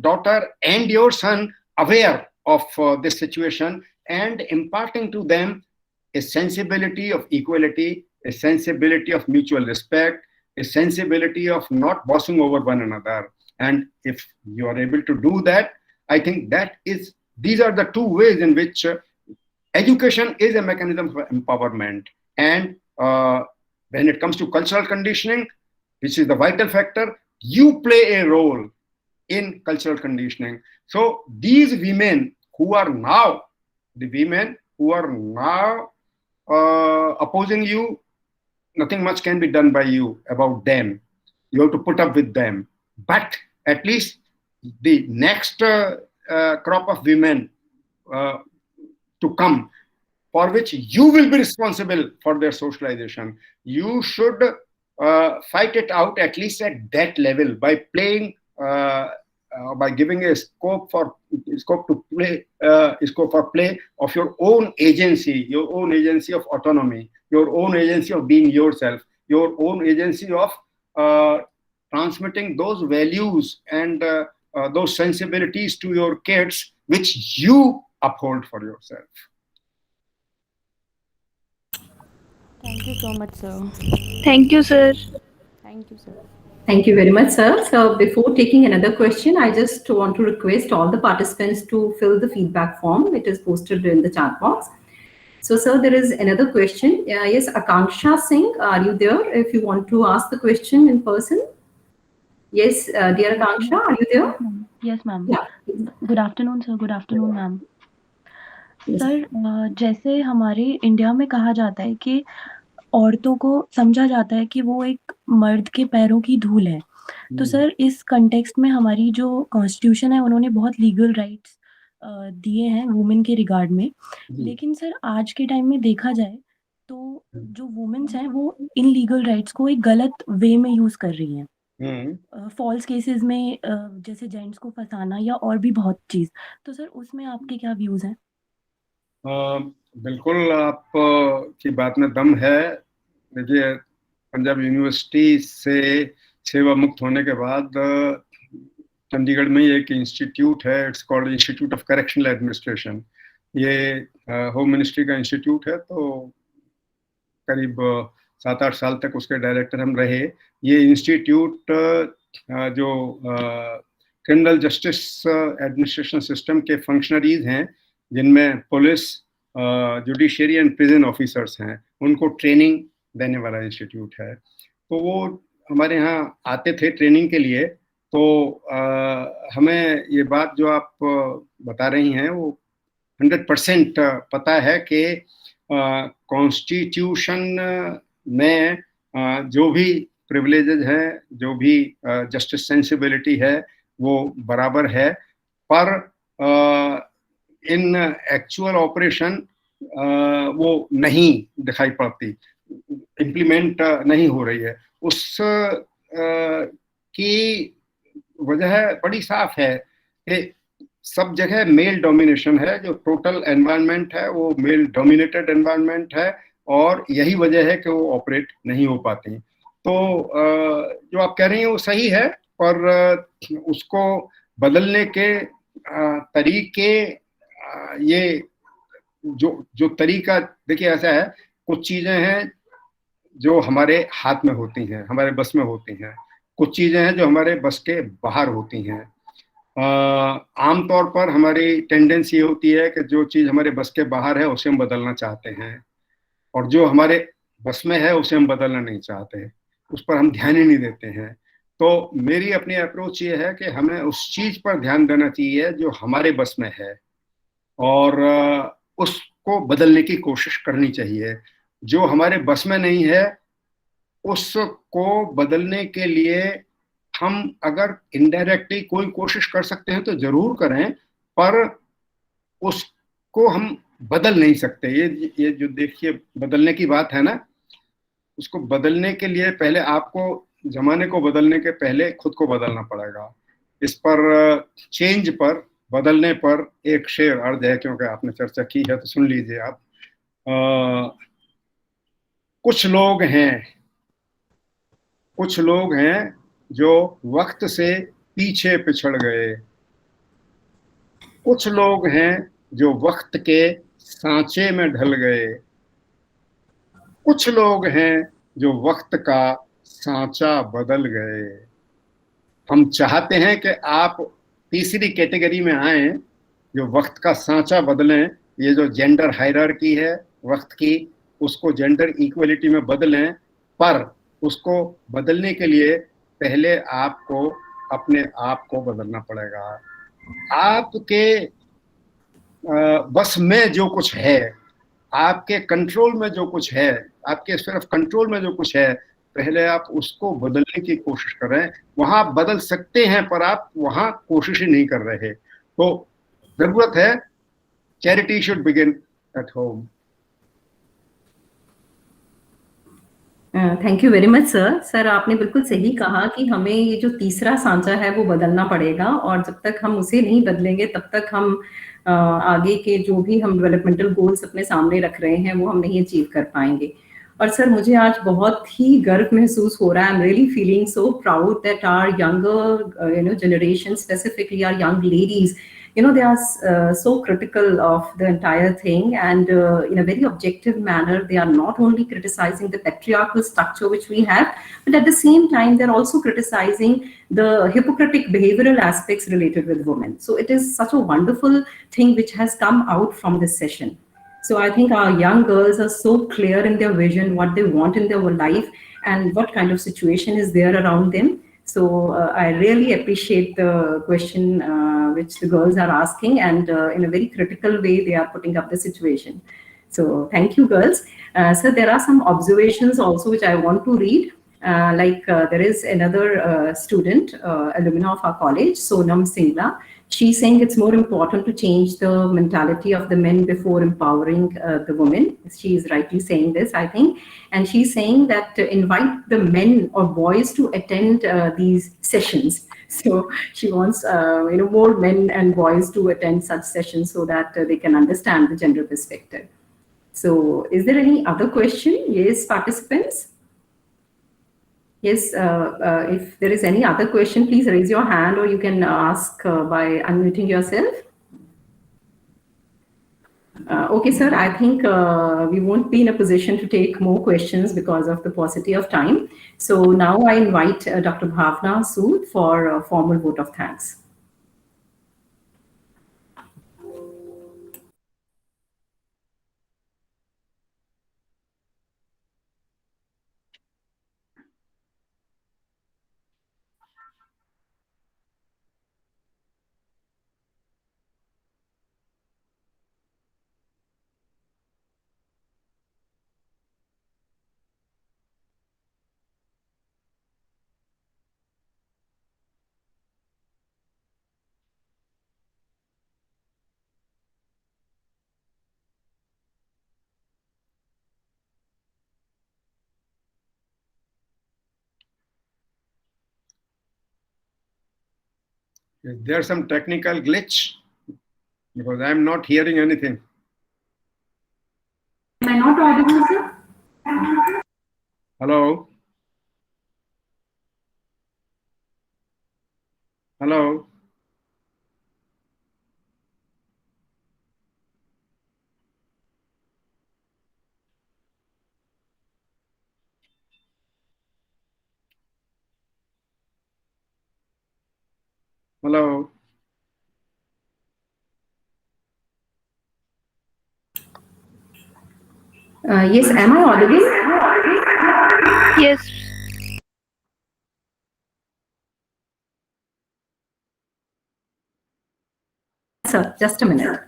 daughter and your son aware of this situation and imparting to them a sensibility of equality, a sensibility of mutual respect, a sensibility of not bossing over one another. And if you are able to do that, I think these are the two ways in which education is a mechanism for empowerment. And when it comes to cultural conditioning, which is the vital factor, you play a role in cultural conditioning. So these women who are now, opposing you, nothing much can be done by you about them. You have to put up with them. But at least the next crop of women to come, for which you will be responsible for their socialization, you should fight it out at least at that level by playing, by giving a scope for play of your own agency of autonomy, your own agency of being yourself, your own agency of transmitting those values and those sensibilities to your kids, which you uphold for yourself. Thank you so much, sir. Thank you, sir. Thank you, sir. Thank you very much, sir. So before taking another question, I just want to request all the participants to fill the feedback form. It is posted in the chat box. So, sir, there is another question. Yes, Akanksha Singh, are you there? If you want to ask the question in person. Yes, dear Akanksha, are you there? Yes, ma'am. Yeah. Good afternoon, sir. Good afternoon, ma'am. Yes. Sir, जैसे हमारे India में कहा जाता है कि औरतों को समझा जाता है कि वो एक मर्द के पैरों की धूल है, तो सर इस कंटेक्स्ट में हमारी जो कॉन्स्टिट्यूशन है उन्होंने बहुत लीगल राइट्स दिए हैं वुमेन के रिगार्ड में, लेकिन सर आज के टाइम में देखा जाए तो जो वुमेन्स हैं वो इन लीगल राइट्स को एक गलत वे में यूज कर रही हैं, फॉल्स केसेस में जैसे जेंट्स को फंसाना या और भी बहुत चीज। तो सर उसमें आपके क्या व्यूज हैं? बिल्कुल आप की बात में दम है। देखिए, पंजाब यूनिवर्सिटी से सेवा मुक्त होने के बाद चंडीगढ़ में एक इंस्टीट्यूट है, it's called institute of correctional administration. ये होम मिनिस्ट्री का इंस्टीट्यूट है, तो करीब 7-8 साल तक उसके डायरेक्टर हम रहे। ये इंस्टीट्यूट जो क्रिमिनल जस्टिस एडमिनिस्ट्रेशन सिस्टम के फंक्शनरीज हैं, जिनमें police, judiciary and prison officers हैं, उनको ट्रेनिंग देने वाला इंस्टीट्यूट है। तो वो हमारे यहाँ आते थे ट्रेनिंग के लिए। तो हमें ये बात जो आप बता रही हैं वो 100% पता है कि कॉन्स्टिट्यूशन में जो भी प्रिविलेजेस हैं, जो भी जस्टिस सेंसिबिलिटी है, वो बराबर है, पर इन एक्चुअल ऑपरेशन वो नहीं दिखाई पड़ती, इम्प्लीमेंट नहीं हो रही है। उस की वजह बड़ी साफ है कि सब जगह मेल डोमिनेशन है, जो टोटल एनवायरनमेंट है वो मेल डोमिनेटेड एनवायरनमेंट है, और यही वजह है कि वो ऑपरेट नहीं हो पाती। तो जो आप कह रही हैं वो सही है, पर उसको बदलने के तरीके, ये जो जो तरीका, देखिए ऐसा है, कुछ चीजें हैं जो हमारे हाथ में होती हैं, हमारे बस में होती हैं, कुछ चीजें हैं जो हमारे बस के बाहर होती हैं। आमतौर पर हमारी टेंडेंसी ये होती है कि जो चीज हमारे बस के बाहर है उसे हम बदलना चाहते हैं, और जो हमारे बस में है उसे हम बदलना नहीं चाहते, उस पर हम ध्यान ही नहीं देते हैं। तो मेरी अपनी अप्रोच ये है कि हमें उस चीज पर ध्यान देना चाहिए जो हमारे बस में है, और उसको बदलने की कोशिश करनी चाहिए। जो हमारे बस में नहीं है उसको बदलने के लिए हम अगर इनडायरेक्टली कोई कोशिश कर सकते हैं तो जरूर करें, पर उसको हम बदल नहीं सकते। ये जो देखिए बदलने की बात है ना, उसको बदलने के लिए पहले आपको जमाने को बदलने के पहले खुद को बदलना पड़ेगा। इस पर, चेंज पर, बदलने पर एक शेर अर्ज है, क्योंकि आपने चर्चा की है तो सुन लीजिए आप। कुछ लोग हैं जो वक्त से पीछे पिछड़ गए, कुछ लोग हैं जो वक्त के सांचे में ढल गए, कुछ लोग हैं जो वक्त का सांचा बदल गए। हम चाहते हैं कि आप तीसरी कैटेगरी में आए, जो वक्त का सांचा बदलें। ये जो जेंडर हायरार्की है वक्त की, उसको जेंडर इक्वलिटी में बदलें, पर उसको बदलने के लिए पहले आपको अपने आप को बदलना पड़ेगा। आपके बस में जो कुछ है, आपके कंट्रोल में जो कुछ है, आपके सिर्फ कंट्रोल में जो कुछ है, पहले आप उसको बदलने की कोशिश करें। वहां आप बदल सकते हैं, पर आप वहां कोशिश ही नहीं कर रहे। तो जरूरत है, charity should begin at home. Thank you very much sir आपने बिल्कुल सही कहा कि हमें ये जो तीसरा सांचा है वो बदलना पड़ेगा, और जब तक हम उसे नहीं बदलेंगे तब तक हम आगे के जो भी हम डेवलपमेंटल गोल्स अपने सामने रख रहे हैं वो हम नहीं अचीव कर पाएंगे। और सर मुझे आज बहुत ही गर्व महसूस हो रहा है। I am really feeling so proud that our younger generation, specifically our young ladies, they are so critical of the entire thing, and in a very objective manner they are not only criticizing the patriarchal structure which we have, but at the same time they're also criticizing the hypocritic behavioral aspects related with women. So it is such a wonderful thing which has come out from this session. So I think our young girls are so clear in their vision, what they want in their life and what kind of situation is there around them. So I really appreciate the question which the girls are asking, and in a very critical way they are putting up the situation. So thank you, girls. So there are some observations also which I want to read. There is another student, alumna of our college, Sonam Singla. She's saying it's more important to change the mentality of the men before empowering the women. She is rightly saying this, I think. And she's saying that invite the men or boys to attend these sessions. So she wants more men and boys to attend such sessions so that they can understand the gender perspective. So is there any other question? Yes, participants? Yes, if there is any other question, please raise your hand, or you can ask by unmuting yourself. Okay, sir, I think we won't be in a position to take more questions because of the paucity of time. So now I invite Dr. Bhavna Sood for a formal vote of thanks. Is there some technical glitch? Because I am not hearing anything. Am I not audible, sir? Hello? Hello. Hello. Yes, am I audible? Yes. Sir, just a minute.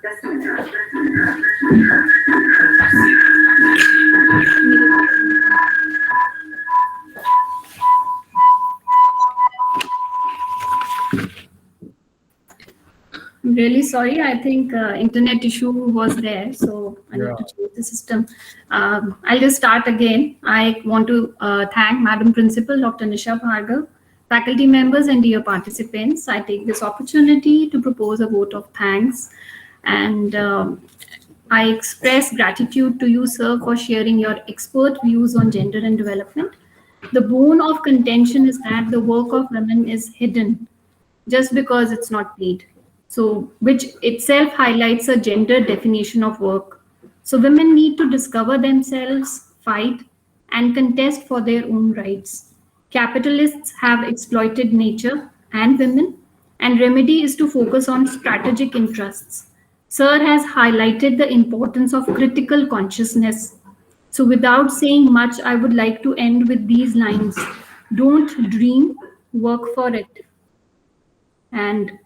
I'm really sorry. I think internet issue was there, so I need to change the system. I'll just start again. I want to thank Madam Principal, Dr. Nisha Bhargav, faculty members, and dear participants. I take this opportunity to propose a vote of thanks, and I express gratitude to you, sir, for sharing your expert views on gender and development. The bone of contention is that the work of women is hidden just because it's not paid. So, which itself highlights a gender definition of work. So, women need to discover themselves, fight, and contest for their own rights. Capitalists have exploited nature and women, and remedy is to focus on strategic interests. Sir has highlighted the importance of critical consciousness. So, without saying much, I would like to end with these lines: don't dream, work for it. And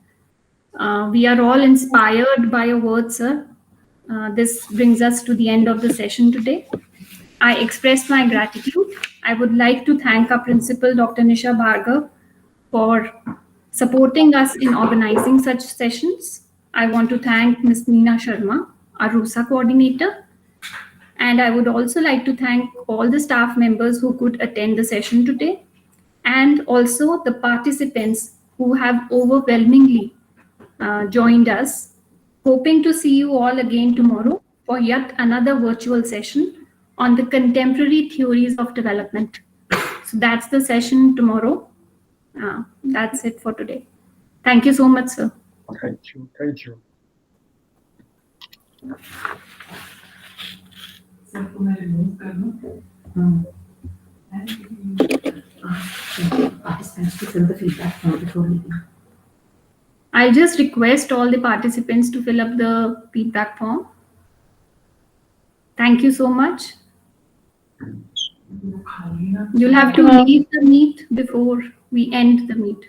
we are all inspired by your words, sir. This brings us to the end of the session today. I express my gratitude. I would like to thank our principal, Dr. Nisha Bhargav, for supporting us in organizing such sessions. I want to thank Ms. Neena Sharma, our RUSA coordinator. And I would also like to thank all the staff members who could attend the session today, and also the participants who have overwhelmingly joined us. Hoping to see you all again tomorrow for yet another virtual session on the contemporary theories of development. So that's the session tomorrow. That's it for today. Thank you so much, sir. Thank you. Thank you. Participants to fill the feedback form before meeting. I'll just request all the participants to fill up the feedback form. Thank you so much. You'll have to leave the meet before we end the meet.